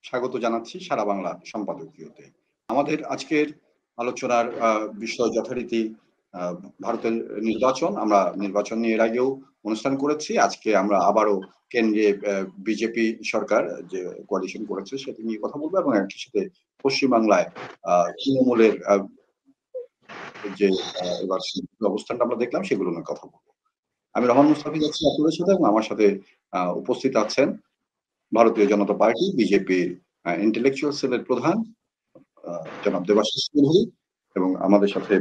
স্বাগত জানাচ্ছি সারা বাংলা সম্পাদকীয়তে। আমাদের আজকের আলোচনার বিষয় যথারীতি ভারতের নির্বাচন। আমরা নির্বাচন নিয়ে এর আগেও অনুষ্ঠান করেছি। আজকে আমরা আবারও কেন্দ্রে বিজেপি সরকার যে কোয়ালিশন করেছে সেটা নিয়ে কথা বলবো এবং একই সাথে পশ্চিমবাংলায় তৃণমূলের যে এবার অবস্থানটা আমরা দেখলাম সেগুলো নিয়ে কথা বলবো। আমি রহমান মুস্তাফিজ আছি আপনাদের সাথে এবং আমার সাথে উপস্থিত আছেন ভারতীয় জনতা পার্টি বিজেপির ইন্টেলেকচুয়াল সেলের প্রধান জনাব দেবাশিস চৌধুরী এবং আমাদের সাথে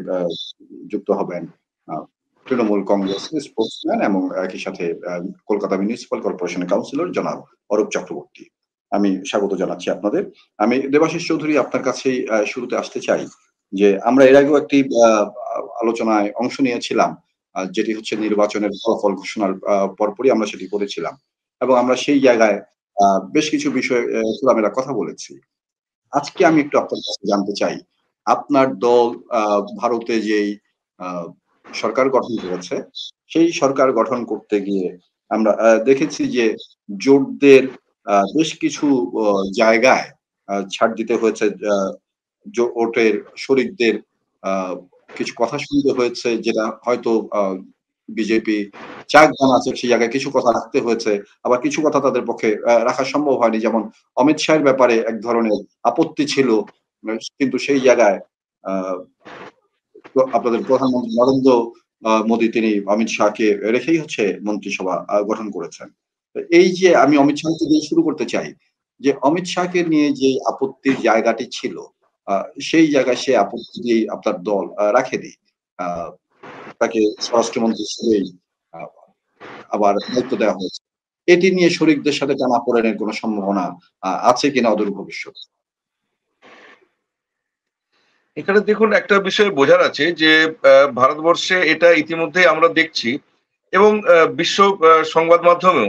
যুক্ত হবেন তৃণমূল কংগ্রেসের স্পোর্টসম্যান এবং একই সাথে কলকাতা মিউনিসিপাল কর্পোরেশনের কাউন্সিলর জনাব অরূপ চক্রবর্তী। আমি স্বাগত জানাচ্ছি আপনাদের। আমি দেবাশিস চৌধুরী আপনার কাছেই শুরুতে আসতে চাই যে আমরা এর আগেও একটি আলোচনায় অংশ নিয়েছিলাম যেটি হচ্ছে নির্বাচনের ফলাফল ঘোষণার পরপরই আমরা সেটি করেছিলাম এবং আমরা সেই জায়গায় বেশ কিছু বিষয়ে খোলামেলা কথা বলেছি। আজকে আমি একটু আপনার কাছে জানতে চাই আপনার দল ভারতে যেই সরকার গঠন করেছে সেই সরকার গঠন করতে গিয়ে আমরা দেখেছি যে জোটদের বেশ কিছু জায়গায় ছাড় দিতে হয়েছে, জোটের শরিকদের কিছু কথা শুনতে হয়েছে যেটা হয়তো বিজেপি চাক জানাচ্ছে সেই জায়গায় কিছু কথা রাখতে হয়েছে, আবার কিছু কথা তাদের পক্ষে রাখা সম্ভব হয়নি। যেমন অমিত শাহের ব্যাপারে এক ধরনের আপত্তি ছিল, কিন্তু সেই জায়গায় আপনাদের প্রধানমন্ত্রী নরেন্দ্র মোদী তিনি অমিত শাহকে রেখেই হচ্ছে মন্ত্রিসভা গঠন করেছেন। এই যে আমি অমিত শাহকে দিয়ে শুরু করতে চাই যে অমিত শাহকে নিয়ে যে আপত্তির জায়গাটি ছিল সেই জায়গায় সে আপত্তি দিয়ে আপনার দল রাখেনি, তাকে স্বরাষ্ট্রমন্ত্রী হিসেবেই আবার দায়িত্ব দেওয়া হয়েছে। এটি নিয়ে শরিকদের সাথে টানাপোড়েনের কোনো সম্ভাবনা আছে কিনা অদূর ভবিষ্যৎ? এখানে দেখুন, একটা বিষয় বোঝার আছে যে ভারতবর্ষে এটা ইতিমধ্যে আমরা দেখছি এবং বিশ্ব সংবাদ মাধ্যমেও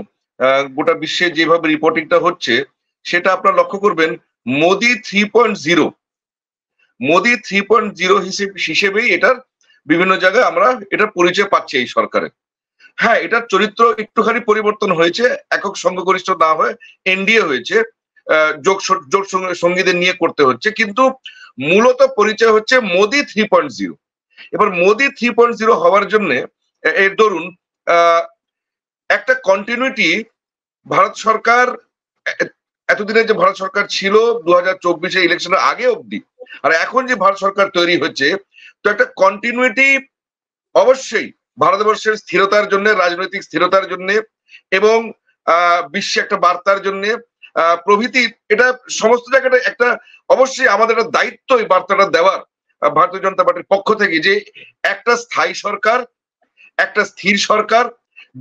গোটা বিশ্বে যেভাবে রিপোর্টিংটা হচ্ছে সেটা আপনারা লক্ষ্য করবেন। মোদি 3.0 মোদি 3.0 হিসেবেই এটার বিভিন্ন জায়গায় আমরা এটার পরিচয় পাচ্ছি এই সরকারের। হ্যাঁ, এটার চরিত্র একটুখানি পরিবর্তন হয়েছে, একক সংখ্যাগরিষ্ঠ না হয়ে এনডিএ হয়েছে, জোট সঙ্গীদের নিয়ে করতে হচ্ছে, কিন্তু মূলত পরিচয় হচ্ছে মোদি 3.0। এবার মোদি 3.0 হওয়ার জন্য এর ধরুন একটা কন্টিনিউটি ভারত সরকার এতদিনে যে ভারত সরকার ছিল 2024 ইলেকশনের আগে অবধি আর এখন যে ভারত সরকার তৈরি হচ্ছে, তো একটা কন্টিনিউটি অবশ্যই ভারতবর্ষের স্থিরতার জন্য, রাজনৈতিক স্থিরতার জন্য এবং বিশ্বে একটা বার্তার জন্য প্রভৃতি, এটা সমস্ত জায়গাটা একটা অবশ্যই আমাদের একটা দায়িত্ব এই বার্তাটা দেওয়ার ভারতীয় জনতা পার্টির পক্ষ থেকে, যে একটা স্থায়ী সরকার, একটা স্থির সরকার,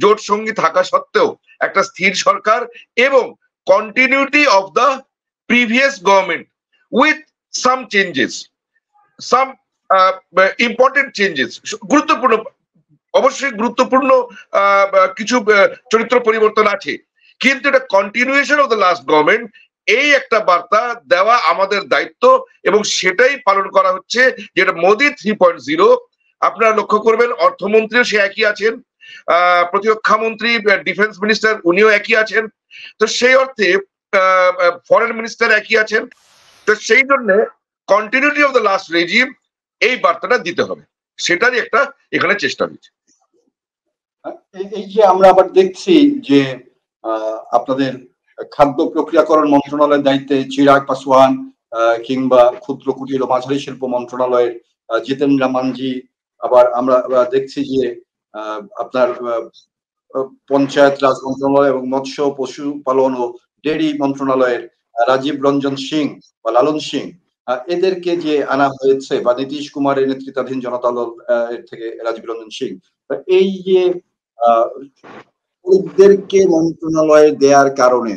জোট সঙ্গী থাকা সত্ত্বেও একটা স্থির সরকার এবং continuity of the previous government with some changes, some important changes, গুরুত্বপূর্ণ, অবশ্যই গুরুত্বপূর্ণ কিছু চরিত্র পরিবর্তন আছে, কিন্তু এটা continuation of the last government, এই একটা বার্তা দেওয়া আমাদের দায়িত্ব এবং সেটাই পালন করা হচ্ছে, যেটা মোদি 3.0। আপনারা লক্ষ্য করবেন অর্থমন্ত্রীও সে একই আছেন, প্রতিরক্ষা মন্ত্রী, ডিফেন্স মিনিস্টার উনিও একই আছেন, তো সেই অর্থে ফরেন মিনিস্টার একই আছেন, তো সেই জন্য continuity of the last regime এই বার্তাটা দিতে হবে, সেটারই একটা এখানে চেষ্টা হচ্ছে। এই যে আমরা আবার দেখছি যে আপনাদের খাদ্য প্রক্রিয়াকরণ মন্ত্রণালয়ের দায়িত্বে চিরাগ পাসওয়ান কিংবা ক্ষুদ্র কুটির ও মাঝারি শিল্প মন্ত্রণালয়ের জিতেন্দ্র মানজি, আবার আমরা দেখছি যে আপনার পঞ্চায়েত রাজ মন্ত্রণালয় এবং মৎস্য পশুপালন ও ডেয়ারি মন্ত্রণালয়ের রাজীব রঞ্জন সিং বা লালন সিং, এদেরকে যে আনা হয়েছে, বা নীতিশ কুমারের নেতৃত্বাধীন জনতা দল এর থেকে রাজীব রঞ্জন সিং, এই যে ওদেরকে মন্ত্রণালয়ে দেওয়ার কারণে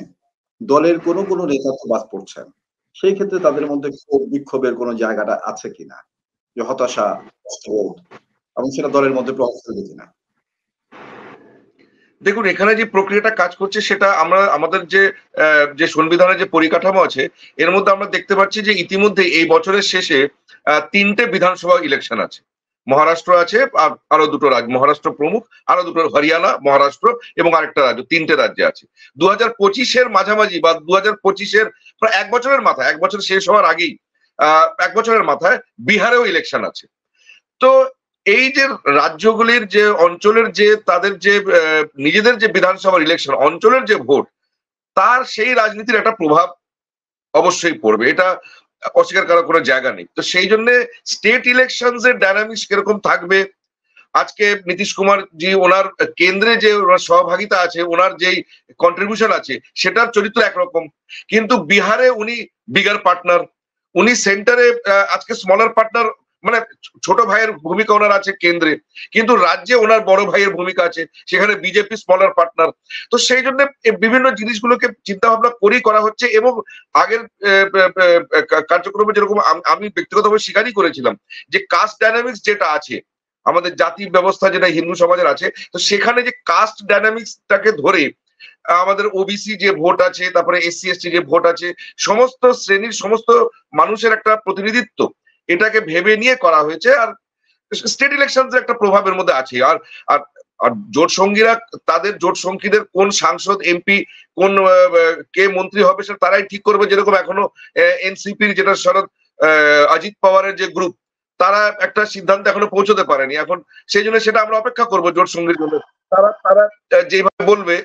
দলের কোনো কোনো নেতা তো বাদ পড়ছেন, সেই ক্ষেত্রে তাদের মধ্যে ক্ষোভ বিক্ষোভের কোনো জায়গাটা আছে কিনা, যে হতাশা, কষ্টবোধ, এবং সেটা দলের মধ্যে প্রভাব ফেলবে কিনা? দেখুন, এখানে যে প্রক্রিয়াটা কাজ করছে সেটা আমরা আমাদের যে সংবিধানের যে পরিকাঠামো আছে এর মধ্যে আমরা দেখতে পাচ্ছি যে ইতিমধ্যে এই বছরের শেষে 3টে বিধানসভা ইলেকশন আছে, মহারাষ্ট্র আছে, আর আরো দুটো রাজ্য, মহারাষ্ট্র প্রমুখ, আরো দুটো হরিয়ানা, মহারাষ্ট্র এবং আরেকটা রাজ্য, তিনটে রাজ্যে আছে। 2025-এর মাঝামাঝি বা 2025-এর প্রায় এক বছরের মাথায়, এক বছর শেষ হওয়ার আগেই, এক বছরের মাথায় বিহারেও ইলেকশন আছে। তো এই যে রাজ্যগুলির যে অঞ্চলের যে তাদের যে নিজেদের যে বিধানসভার ইলেকশন, অঞ্চলের যে ভোট, তার সেই রাজনীতির একটা প্রভাব অবশ্যই পড়বে, এটা অস্বীকার করার কোনো জায়গা নেই। তো সেই জন্য স্টেট ইলেকশনস এর ডায়নামিক্স কিরকম থাকবে, আজকে নীতিশ কুমার জি ওনার কেন্দ্রে যে সহভাগিতা আছে, ওনার যেই কন্ট্রিবিউশন আছে, সেটার চরিত্র একরকম, কিন্তু বিহারে উনি বিগার পার্টনার, উনি সেন্টারে আজকে স্মলার পার্টনার, মানে ছোট ভাইয়ের ভূমিকা ওনার আছে কেন্দ্রে, কিন্তু রাজ্যে ওনার বড় ভাইয়ের ভূমিকা আছে, সেখানে বিজেপি স্মলার পার্টনার। তো সেই জন্য বিভিন্ন জিনিসগুলোকে চিন্তা ভাবনা করেই করা হচ্ছে। এবং আগের কার্যক্রমে যেরকম আমি ব্যক্তিগতভাবে স্বীকারই করেছিলাম যে কাস্ট ডায়নামিক্স যেটা আছে, আমাদের জাতি ব্যবস্থা যেটা হিন্দু সমাজের আছে, তো সেখানে যে কাস্ট ডায়নামিক্সটাকে ধরে আমাদের ওবিসি যে ভোট আছে, তারপরে এসসি এসটি যে ভোট আছে, সমস্ত শ্রেণীর সমস্ত মানুষের একটা প্রতিনিধিত্ব, এটাকে ভেবে নিয়ে করা হয়েছে। আর স্টেট ইলেকশন একটা প্রভাবের মধ্যে আছে। আর আর আর জোট সঙ্গীরা, তাদের জোট সঙ্গীদের কোন সাংসদ এমপি কোন কে মন্ত্রী হবে সেটা তারাই ঠিক করবে। যেরকম এখনো এনসিপির যেটা শরদ অজিত পাওয়ারের যে গ্রুপ, তারা একটা সিদ্ধান্ত এখনো পৌঁছতে পারেনি। এখন সেই জন্য সেটা আমরা অপেক্ষা করবো জোট সঙ্গীর জন্য, তারা তারা যেভাবে বলবে,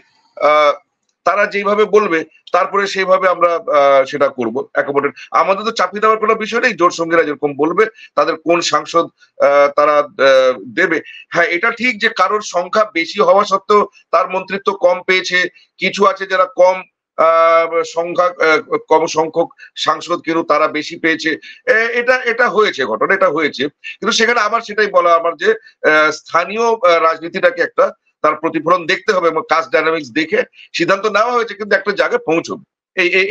তারা যেভাবে বলবে তারপরে সেইভাবে আমরা সেটা করবো অ্যাকোমোডেট। আমাদের তো চাপিয়ে দেওয়ার কোনো বিষয় নেই, জোট সঙ্গীরা যেরকম বলবে তাদের কোন সাংসদ তারা দেবে। হ্যাঁ, এটা ঠিক যে কারোর সংখ্যা বেশি হওয়া সত্ত্বেও তার মন্ত্রিত্ব কম পেয়েছে, কিছু আছে যারা কম সংখ্যা, কম সংখ্যক সাংসদ কিন্তু তারা বেশি পেয়েছে, এটা এটা হয়েছে, ঘটনা এটা হয়েছে। কিন্তু সেখানে আবার সেটাই বলা আমার যে স্থানীয় রাজনীতিটাকে একটা তার প্রতিফলন দেখতে হবে, কাস্ট ডায়নামিক্স দেখে সিদ্ধান্ত নেওয়া হয়েছে, কিন্তু একটা জায়গায় পৌঁছবে,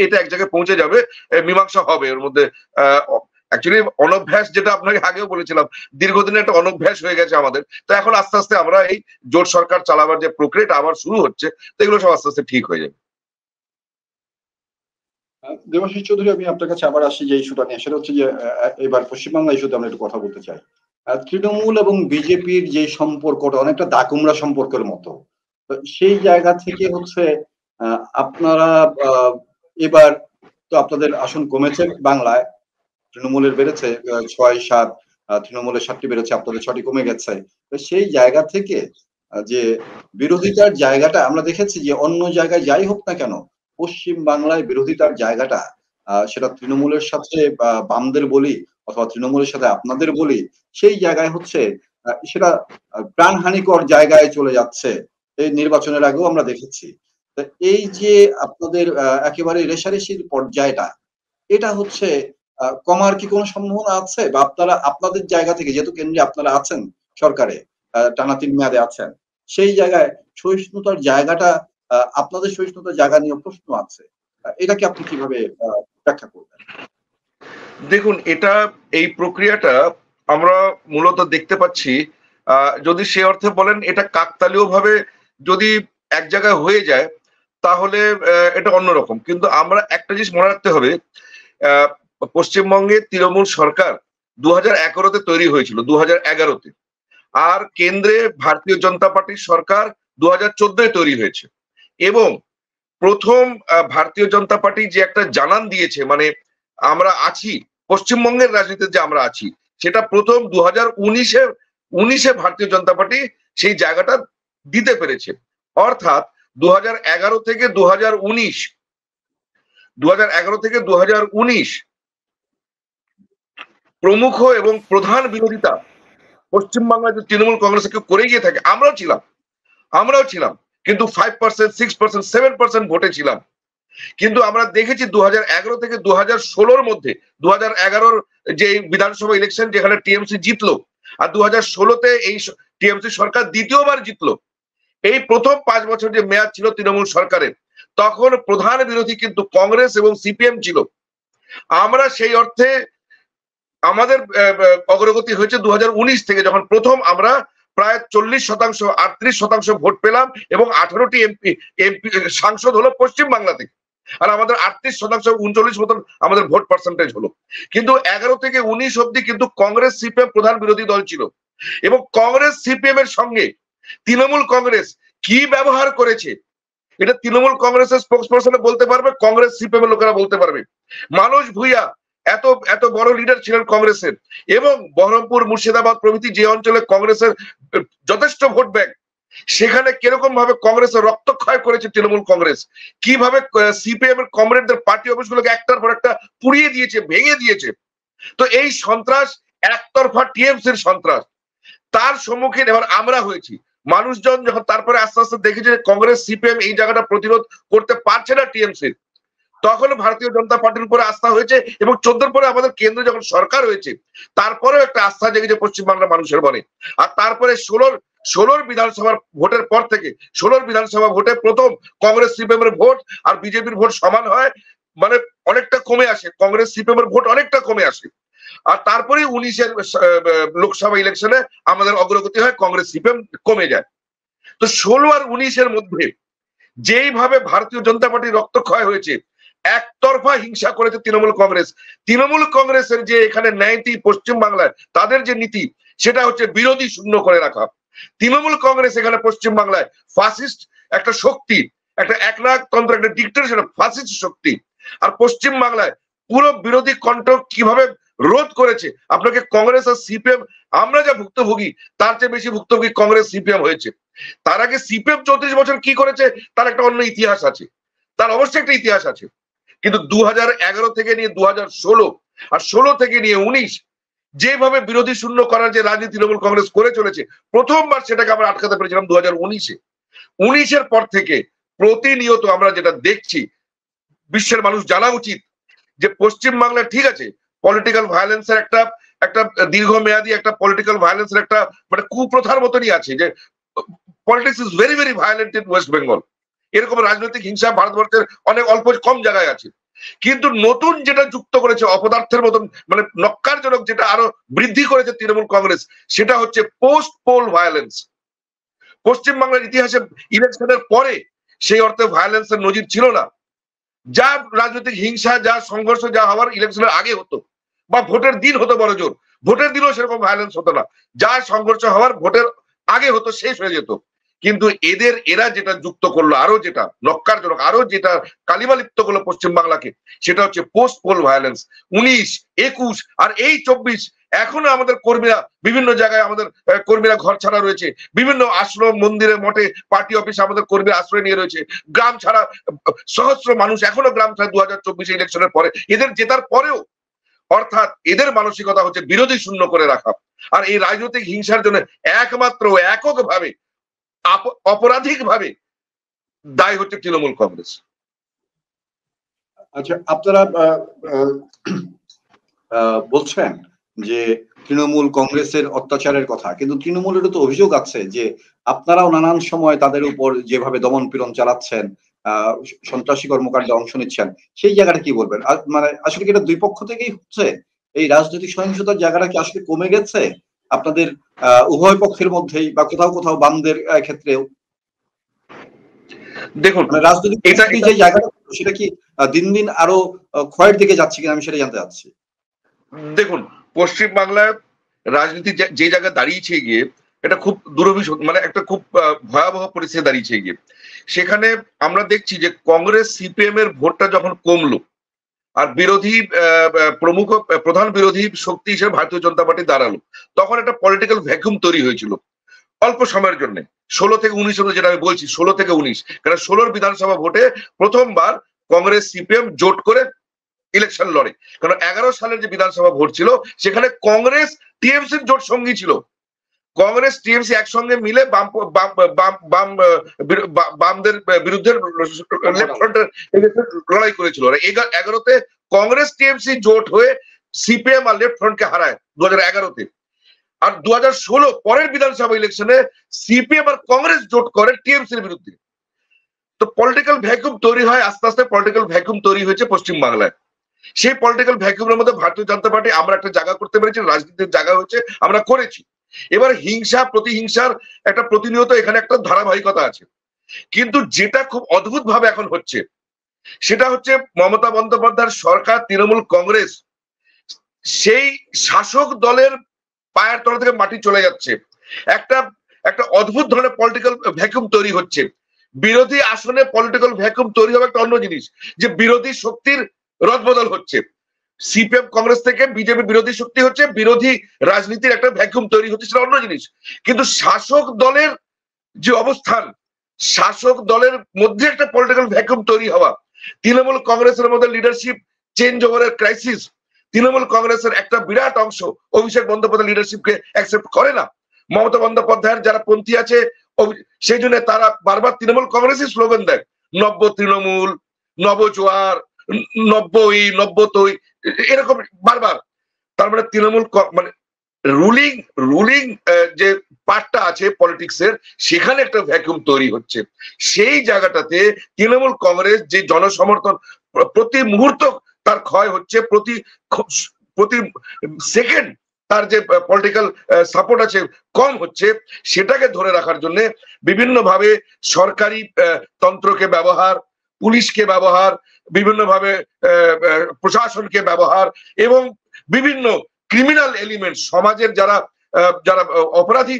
এটা এক জায়গায় পৌঁছে যাবে, মীমাংসা হবে ওর মধ্যে। অ্যাকচুয়ালি অনভ্যাস, যেটা আপনাকে আগেও বলেছিলাম, দীর্ঘদিনের একটা অনভ্যাস হয়ে গেছে আমাদের। তো এখন আস্তে আস্তে আমরা এই জোট সরকার চালাবার যে প্রক্রিয়াটা আবার শুরু হচ্ছে, তো এগুলো সব আস্তে আস্তে ঠিক হয়ে যাবে। দেবাশিস চৌধুরী, আমি আপনার কাছে আবার আসি যে ইস্যুটা নিয়ে, সেটা হচ্ছে যে এবার পশ্চিমবাংলা ইস্যুতে আমরা একটু কথা বলতে চাই। তৃণমূল এবং বিজেপির যে সম্পর্কটা অনেকটা দাকুমড়া সম্পর্কের মতো, সেই জায়গা থেকে হচ্ছে আপনারা এবার তো আপনাদের আসন কমেছে বাংলায়, তৃণমূলের বেড়েছে 6-7, তৃণমূলের 7টি বেড়েছে, আপনাদের 6টি কমে গেছে। তো সেই জায়গা থেকে যে বিরোধিতার জায়গাটা আমরা দেখেছি যে অন্য জায়গায় যাই হোক না কেন, পশ্চিম বাংলায় বিরোধিতার জায়গাটা, সেটা তৃণমূলের সাথে বামদের বলি অথবা তৃণমূলের সাথে আপনাদের বলি, সেই জায়গায় হচ্ছে সেটা প্রাণহানিকর জায়গায় চলে যাচ্ছে। এই নির্বাচনের আগেও আমরা দেখেছি। তো এই যে আপনাদের একেবারে রেষারেষির পর্যায়টা, এটা হচ্ছে কমার কি কোনো সম্ভাবনা আছে? বা আপনারা আপনাদের জায়গা থেকে, যেহেতু কেন্দ্রে আপনারা আছেন সরকারে, টানা 3 মেয়াদে আছেন, সেই জায়গায় সহিষ্ণুতার জায়গাটা, আপনাদের সহিষ্ণুতার জায়গা নিয়ে প্রশ্ন আছে, এটাকে আপনি কিভাবে ব্যাখ্যা করবেন? দেখুন, এটা এই প্রক্রিয়াটা আমরা মূলত দেখতে পাচ্ছি, যদি সে অর্থে বলেন এটা কাকতালীয় ভাবে যদি এক জায়গায় হয়ে যায় তাহলে এটা অন্যরকম। কিন্তু আমরা একটা জিনিস মনে রাখতে হবে, পশ্চিমবঙ্গে তৃণমূল সরকার 2011-তে তৈরি হয়েছিল, 2011-তে, আর কেন্দ্রে ভারতীয় জনতা পার্টির সরকার 2014-এ তৈরি হয়েছে। এবং প্রথম ভারতীয় জনতা পার্টি যে একটা জানান দিয়েছে, মানে আমরা আছি, পশ্চিমবঙ্গের রাজনীতিতে যে আমরা আছি, সেটা প্রথম 2019-এ ভারতীয় জনতা পার্টি সেই জায়গাটা দিতে পেরেছে। অর্থাৎ 2011 থেকে 2019 প্রমুখ এবং প্রধান বিরোধিতা পশ্চিমবাংলায় যে তৃণমূল কংগ্রেস কেউ করে গিয়ে থাকে, আমরাও ছিলাম, কিন্তু 5%, 6%, 7% ভোটে ছিলাম। কিন্তু আমরা দেখেছি 2011 থেকে 2016-র মধ্যে, 2011-র যে বিধানসভা ইলেকশন যেখানে টিএমসি জিতলো, আর 2016-তে এই টিএমসি সরকার দ্বিতীয়বার জিতলো। এই প্রথম 5 বছর যে মেয়াদ ছিল তৃণমূল সরকারের, তখন প্রধান বিরোধী কিন্তু কংগ্রেস এবং সিপিএম ছিল। আমরা সেই অর্থে আমাদের অগ্রগতি হয়েছে 2019 থেকে, যখন প্রথম আমরা প্রায় 40%, 38% ভোট পেলাম এবং 18টি এমপি সাংসদ হলো পশ্চিমবাংলা থেকে। আর আমাদের 38% 39 মতন আমাদের ভোট পার্সেন্টেজ হলো। কিন্তু 11 থেকে 19 অব্দি কিন্তু কংগ্রেস সিপিএম প্রধান বিরোধী দল ছিল, এবং কংগ্রেস সিপিএম এর সঙ্গে তৃণমূল কংগ্রেস কি ব্যবহার করেছে এটা তৃণমূল কংগ্রেসের স্পোকসপারসন বলতে পারবে, কংগ্রেস সিপিএম এর লোকেরা বলতে পারবে। মানস ভুঁইয়া এত এত বড় লিডার ছিলেন কংগ্রেসের, এবং বহরমপুর মুর্শিদাবাদ প্রভৃতি যে অঞ্চলে কংগ্রেসের যথেষ্ট ভোট ব্যাংক, সেখানে কিরকম ভাবে কংগ্রেসের রক্তক্ষয় করেছে তৃণমূল কংগ্রেস, কিভাবে সিপিএম এর কমরেডদের পার্টি অফিসগুলোকে একটার পর একটা পুড়িয়ে দিয়েছে, ভেঙে দিয়েছে। তো এই সন্ত্রাস একতরফা টিএমসির সন্ত্রাস, তার সম্মুখীন এবার আমরা হয়েছি। মানুষজন যখন তারপরে আস্তে আস্তে দেখেছে কংগ্রেস সিপিএম এই জায়গাটা প্রতিরোধ করতে পারছে না টিএমসির, তখন ভারতীয় জনতা পার্টির উপরে আস্থা হয়েছে, এবং 14 পরে আমাদের কেন্দ্রে যখন সরকার হয়েছে তারপরেও একটা আস্থা জেগেছে পশ্চিমবাংলার মানুষের মনে। আর তারপরে 16 বিধানসভার ভোটের পর থেকে 16 বিধানসভা ভোটে প্রথম কংগ্রেস সিপিএম এর ভোট আর বিজেপির ভোট সমান হয়, মানে অনেকটা কমে আসে, কংগ্রেস সিপিএম এর ভোট অনেকটা কমে আসে। আর তারপরে 19-এর লোকসভা ইলেকশনে আমাদের অগ্রগতি হয়, কংগ্রেস সিপিএম কমে যায়। তো 16 আর 19-এর মধ্যে যেইভাবে ভারতীয় জনতা পার্টির রক্তক্ষয় হয়েছে, একতরফা হিংসা করেছে তৃণমূল কংগ্রেস। তৃণমূল কংগ্রেসের যে এখানে ন্যায়নীতি পশ্চিম বাংলায় তাদের যে নীতি, সেটা হচ্ছে বিরোধী শূন্য করে রাখা। তৃণমূল কংগ্রেস এখানে পশ্চিম বাংলায় ফাসিস্ট একটা শক্তি, একটা একনায়কতন্ত্র, একটা ডিক্টেটরশিপ, ফাসিস্ট শক্তি। আর পশ্চিম বাংলায় পুরো বিরোধী কণ্ঠ কিভাবে রোধ করেছে, আপনাকে কংগ্রেস আর সিপিএম, আমরা যা ভুক্তভোগী তার চেয়ে বেশি ভুক্তভোগী কংগ্রেস সিপিএম হয়েছে। তার আগে সিপিএম 34 বছর কি করেছে তার একটা অন্য ইতিহাস আছে, তার অবশ্যই একটা ইতিহাস আছে। কিন্তু 2011 থেকে নিয়ে 2016 আর 16 থেকে নিয়ে 19 যেভাবে বিরোধী শূন্য করার যে রাজনীতি তৃণমূল কংগ্রেস করে চলেছে, প্রথমবার সেটাকে আমরা আটকাতে পেরেছিলাম 2019-এ। 19-এর পর থেকে প্রতিনিয়ত আমরা যেটা দেখছি, বিশ্বের মানুষ জানা উচিত যে পশ্চিম বাংলা ঠিক আছে পলিটিক্যাল ভায়োলেন্সের একটা দীর্ঘমেয়াদী একটা পলিটিক্যাল ভায়োলেন্সের একটা মানে কুপ্রথার মতনই আছে, যে politics is very very violent in West Bengal. এরকম রাজনৈতিক হিংসা ভারতবর্ষের অনেক অল্প কম জায়গায় আছে। কিন্তু নতুন যেটা যুক্ত করেছে অপদার্থের মতন, মানে নক্কারজনক যেটা আরো বৃদ্ধি করেছে তৃণমূল কংগ্রেস, সেটা হচ্ছে পোস্ট পোল ভায়োলেন্স। পশ্চিমবাংলার ইতিহাসে ইলেকশনের পরে সেই অর্থে ভায়োলেন্সের নজির ছিল না। যা রাজনৈতিক হিংসা, যা সংঘর্ষ যা হওয়ার ইলেকশনের আগে হতো, বা ভোটের দিন হতো, বড় জোর ভোটের দিনও সেরকম ভায়োলেন্স হতো না, যা সংঘর্ষ হওয়ার ভোটের আগে হতো শেষ হয়ে যেত। কিন্তু এরা যেটা যুক্ত করলো, আরো যেটা নক্কারজনক, আরো যেটা কালিমা লিপ্ত করলো পশ্চিম বাংলাকে, সেটা হচ্ছে পোস্ট পোল ভায়োলেন্স। 19, 21 আর এই 24 এখনো আমাদের কর্মীরা বিভিন্ন জায়গায়, আমাদের কর্মীরা ঘর ছাড়া রয়েছে, বিভিন্ন আশ্রম, মন্দিরে, মঠে, পার্টি অফিসে আমাদের কর্মীরা আশ্রয় নিয়ে রয়েছে, গ্রাম ছাড়া সহস্র মানুষ এখনো গ্রাম ছাড়া 2024 ইলেকশনের পরে, এদের জেতার পরেও। অর্থাৎ এদের মানসিকতা হচ্ছে বিরোধী শূন্য করে রাখা। আর এই রাজনৈতিক হিংসার জন্য একমাত্র এককভাবে অপরাধিকভাবে দায়ী হচ্ছে তৃণমূল কংগ্রেস। আচ্ছা, আপনারা বলছেন যে তৃণমূল কংগ্রেসের অত্যাচারের কথা, কিন্তু তৃণমূলেরও তো অভিযোগ আছে যে আপনারাও নানান সময় তাদের উপর যেভাবে দমন পীড়ন চালাচ্ছেন, সন্ত্রাসী কর্মকাণ্ডে অংশ নিচ্ছেন, সেই জায়গাটা কি বলবেন? মানে আসলে কি এটা দুই পক্ষ থেকেই হচ্ছে? এই রাজনৈতিক সহিংসতার জায়গাটা কি আসলে কমে গেছে আপনাদের উভয় পক্ষের মধ্যেই, বা কোথাও কোথাও বামদের ক্ষেত্রেও? দেখুন, রাজনৈতিক যে জায়গাটা সেটা কি দিন দিন আরো ক্ষয়ের দিকে যাচ্ছে কিনা, আমি সেটা জানতে চাচ্ছি। দেখুন, পশ্চিম বাংলায় রাজনীতি যে জায়গায় দাঁড়িয়েছে গিয়ে, এটা খুব দুরভিসন্ধ, মানে একটা খুব ভয়াবহ পরিস্থিতি দাঁড়িয়েছে গিয়ে। সেখানে আমরা দেখছি যে কংগ্রেস সিপিএম এর ভোটটা যখন কমলো, আর বিরোধী প্রধান বিরোধী শক্তি হিসেবে ভারতীয় জনতা পার্টি দাঁড়ালো, তখন একটা পলিটিক্যাল ভ্যাকুয়াম তৈরি হয়েছিল অল্প সময়ের জন্য। 16 থেকে 19, যেটা আমি বলছি 16 থেকে 19, কারণ 16 বিধানসভা ভোটে প্রথমবার কংগ্রেস সিপিএম জোট করে ইলেকশন লড়ে। কারণ 11 সালের যে বিধানসভা ভোট ছিল, সেখানে কংগ্রেস টিএমসির জোট সঙ্গী ছিল। কংগ্রেস টিএমসি একসঙ্গে মিলে বামদের বিরুদ্ধে লেফট ফ্রন্টের লড়াই করেছিল। 11-তে কংগ্রেস টিএমসি জোট হয়ে সিপিএম আর লেফট ফ্রন্টকে হারায় 2011-তে। আর 2016 পরের বিধানসভা ইলেকশনে সিপিএম আর কংগ্রেস জোট করে টিএমসির বিরুদ্ধে। তো পলিটিক্যাল ভ্যাকুয়াম তৈরি হয়, আস্তে আস্তে পলিটিক্যাল ভ্যাকুয়াম তৈরি হয়েছে পশ্চিম বাংলায়। সেই পলিটিক্যাল ভ্যাকুয়ামের মধ্যে ভারতীয় জনতা পার্টি আমরা একটা জায়গা করতে পেরেছি, রাজনীতির জায়গা হয়েছে, আমরা করেছি। এবার হিংসা প্রতিহিংসার একটা প্রতিনিয়ত এখানে একটা ধারাবাহিকতা আছে। কিন্তু যেটা খুব অদ্ভুত ভাবে এখন হচ্ছে, সেটা হচ্ছে মমতা বন্দ্যোপাধ্যায়ের সরকার, তৃণমূল কংগ্রেস সেই শাসক দলের পায়ের তলা থেকে মাটি চলে যাচ্ছে। একটা একটা অদ্ভুত ধরনের পলিটিক্যাল ভ্যাকুম তৈরি হচ্ছে। বিরোধী আসনে পলিটিক্যাল ভ্যাকুম তৈরি হবে একটা অন্য জিনিস, যে বিরোধী শক্তির রদবদল হচ্ছে। সিপিএম কংগ্রেস থেকে বিজেপি বিরোধী শক্তি হচ্ছে, বিরোধী রাজনীতির একটা ভ্যাকুম তৈরি হচ্ছে, সেটা অন্য জিনিস। কিন্তু শাসক দলের যে অবস্থান, শাসক দলের মধ্যে একটা পলিটিক্যাল ভ্যাকুম তৈরি হওয়া, তৃণমূল কংগ্রেসের মধ্যে লিডারশিপ চেঞ্জ ওভারের ক্রাইসিস, তৃণমূল কংগ্রেসের একটা বিরাট অংশ অভিষেক বন্দ্যোপাধ্যায় লিডারশিপকে অ্যাকসেপ্ট করে না। মমতা বন্দ্যোপাধ্যায়ের যারা পন্থী আছে সেই জন্য তারা বারবার তৃণমূল কংগ্রেসই স্লোগান দেয়, নব্য তৃণমূল, নবজোয়ার, নব্যই, নব্যতই, এরকম বারবার। তার মানে তৃণমূল মানে রুলিং রুলিং যে পার্টটা আছে পলিটিক্সের, সেখানে একটা ভ্যাকুম তৈরি হচ্ছে। সেই জায়গাটাতে তৃণমূল কংগ্রেস যে জনসমর্থন প্রতি মুহূর্ত তার ক্ষয় হচ্ছে, প্রতি প্রতি সেকেন্ড তার যে পলিটিক্যাল সাপোর্ট আছে কম হচ্ছে, সেটাকে ধরে রাখার জন্য বিভিন্নভাবে সরকারি তন্ত্রকে ব্যবহার, পুলিশকে ব্যবহার, বিভিন্নভাবে প্রশাসনকে ব্যবহার, এবং বিভিন্ন ক্রিমিনাল এলিমেন্ট, সমাজের যারা যারা অপরাধী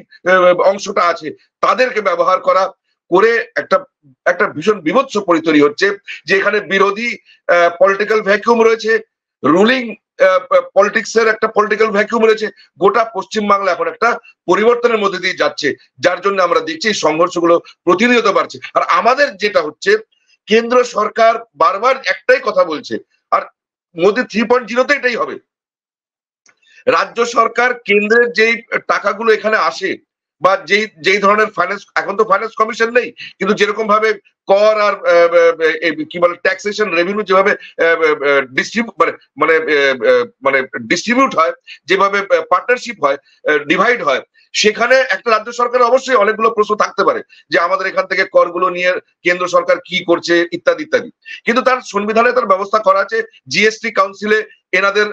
অংশটা আছে তাদেরকে ব্যবহার করা করে একটা একটা ভীষণ বিভৎস পরিতরি হচ্ছে, যে এখানে বিরোধী পলিটিক্যাল ভ্যাকুয়াম রয়েছে, রুলিং পলিটিক্সের একটা পলিটিক্যাল ভ্যাকুয়াম রয়েছে। গোটা পশ্চিমবাংলা এখন একটা পরিবর্তনের মধ্যে দিয়ে যাচ্ছে, যার জন্য আমরা দেখছি এই সংঘর্ষগুলো প্রতিনিয়ত বাড়ছে। আর আমাদের যেটা হচ্ছে, কেন্দ্র সরকার বারবার একটাই কথা বলছে, আর মোদি 3.0-তে এটাই হবে। রাজ্য সরকার কেন্দ্রের যেই টাকাগুলো এখানে আসে, বা যেই ধরনের ফাইন্যান্স, এখন তো ফাইন্যান্স কমিশন নেই, কিন্তু যেরকম ভাবে কর আর কি বলে ট্যাক্সেশন রেভিনিউ যেভাবে মানে ডিস্ট্রিবিউট হয়, যেভাবে পার্টনারশিপ হয়, ডিভাইড হয়, সেখানে একটা রাজ্য সরকারের অবশ্যই অনেকগুলো প্রশ্ন থাকতে পারে, যে আমাদের এখান থেকে করগুলো নিয়ে কেন্দ্র সরকার কি করছে, ইত্যাদি ইত্যাদি। কিন্তু তার সংবিধানে তার ব্যবস্থা করা আছে, জিএসটি কাউন্সিলে এনাদের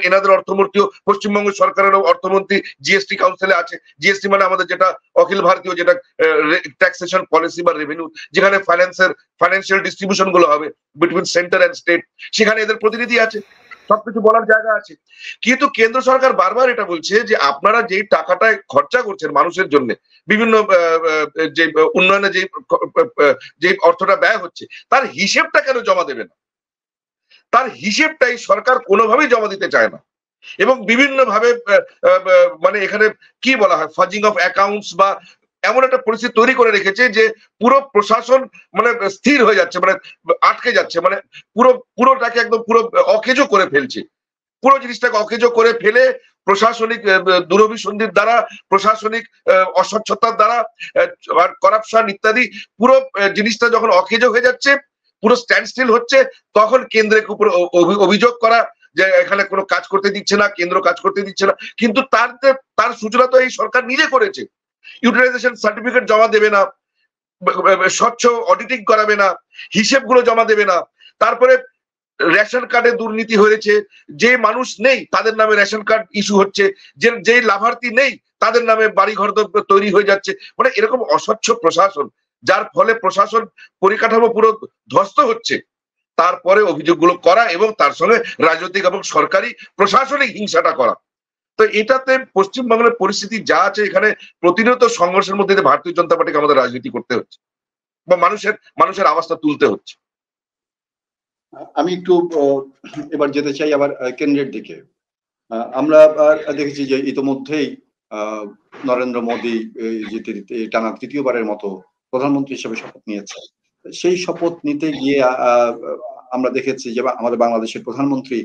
এনাদের অর্থমন্ত্রী, পশ্চিমবঙ্গ সরকারের অর্থমন্ত্রী জিএসটি কাউন্সিলে আছে। জিএসটি মানে আমাদের যেটা অখিল ভারতীয় যেটা ট্যাক্সেশন পলিসি বা রেভিনিউ, যেখানে ফাইন্যান্সিয়াল ডিস্ট্রিবিউশন গুলো হবে বিটুইন সেন্টার এন্ড স্টেট, সেখানে এদের প্রতিনিধি আছে, সবকিছু বলার জায়গা আছে। কিন্তু কেন্দ্র সরকার বারবার এটা বলছে যে আপনারা যেই টাকাটা খরচা করছেন মানুষের জন্য, বিভিন্ন যে উন্নয়নে যে অর্থটা ব্যয় হচ্ছে, তার হিসেবটা কেন জমা দেবে না? তার হিসেবটাই সরকার কোনোভাবেই জমা দিতে চায় না, এবং বিভিন্ন ভাবে মানে এখানে কি বলা হয়, ফাজিং অফ অ্যাকাউন্টস, বা এমন একটা পরিস্থিতি তৈরি করে রেখেছে যে পুরো প্রশাসন মানে স্থির হয়ে যাচ্ছে, মানে আটকে যাচ্ছে, মানে পুরোটাকে একদম পুরো অকেজো করে ফেলছে। পুরো জিনিসটাকে অকেজো করে ফেলে প্রশাসনিক দুরভিসন্ধির দ্বারা, প্রশাসনিক অস্বচ্ছতার দ্বারা, করাপশন ইত্যাদি, পুরো জিনিসটা যখন অকেজো হয়ে যাচ্ছে, পুরো স্ট্যান্ড স্টিল হচ্ছে, তখন কেন্দ্রের উপর অভিযোগ করা যে এখানে কোনো কাজ করতে দিচ্ছে না, কেন্দ্র কাজ করতে দিচ্ছে না। কিন্তু তার সূচনা তো এই সরকার নিজে করেছে। ইউটিলাইজেশন সার্টিফিকেট জমা দেবে না, স্বচ্ছ অডিটিং করাবে না, হিসেবগুলো জমা দেবে না। তারপরে রেশন কার্ডে দুর্নীতি হয়েছে, যে মানুষ নেই তাদের নামে রেশন কার্ড ইস্যু হচ্ছে, যে লাভার্থী নেই তাদের নামে বাড়িঘর তৈরি হয়ে যাচ্ছে। মানে এরকম অস্বচ্ছ প্রশাসন, যার ফলে প্রশাসন পরিকাঠামো পুরো ধ্বস্ত হচ্ছে। তারপরে অভিযোগগুলো করা এবং তার সঙ্গে রাজনৈতিক এবং সরকারি প্রশাসনিক হিংসাটা করা। তো এটাতে পশ্চিমবাংলার পরিস্থিতি যা আছে, এখানে প্রতিনিয়ত সংঘর্ষের মধ্যে দিয়ে ভারতীয় জনতা পার্টিকে আমাদের রাজনীতি করতে হচ্ছে, বা মানুষের আওয়াজটা তুলতে হচ্ছে। আমি একটু এবার যেতে চাই আবার কেন্দ্রের দিকে। আমরা দেখেছি যে ইতোমধ্যেই নরেন্দ্র মোদী যে টানা তৃতীয়বারের মতো প্রধানমন্ত্রী হিসেবে শপথ নিয়েছে। সেই শপথ নিতে গিয়ে আমরা দেখেছি যে আমাদের বাংলাদেশের প্রধানমন্ত্রী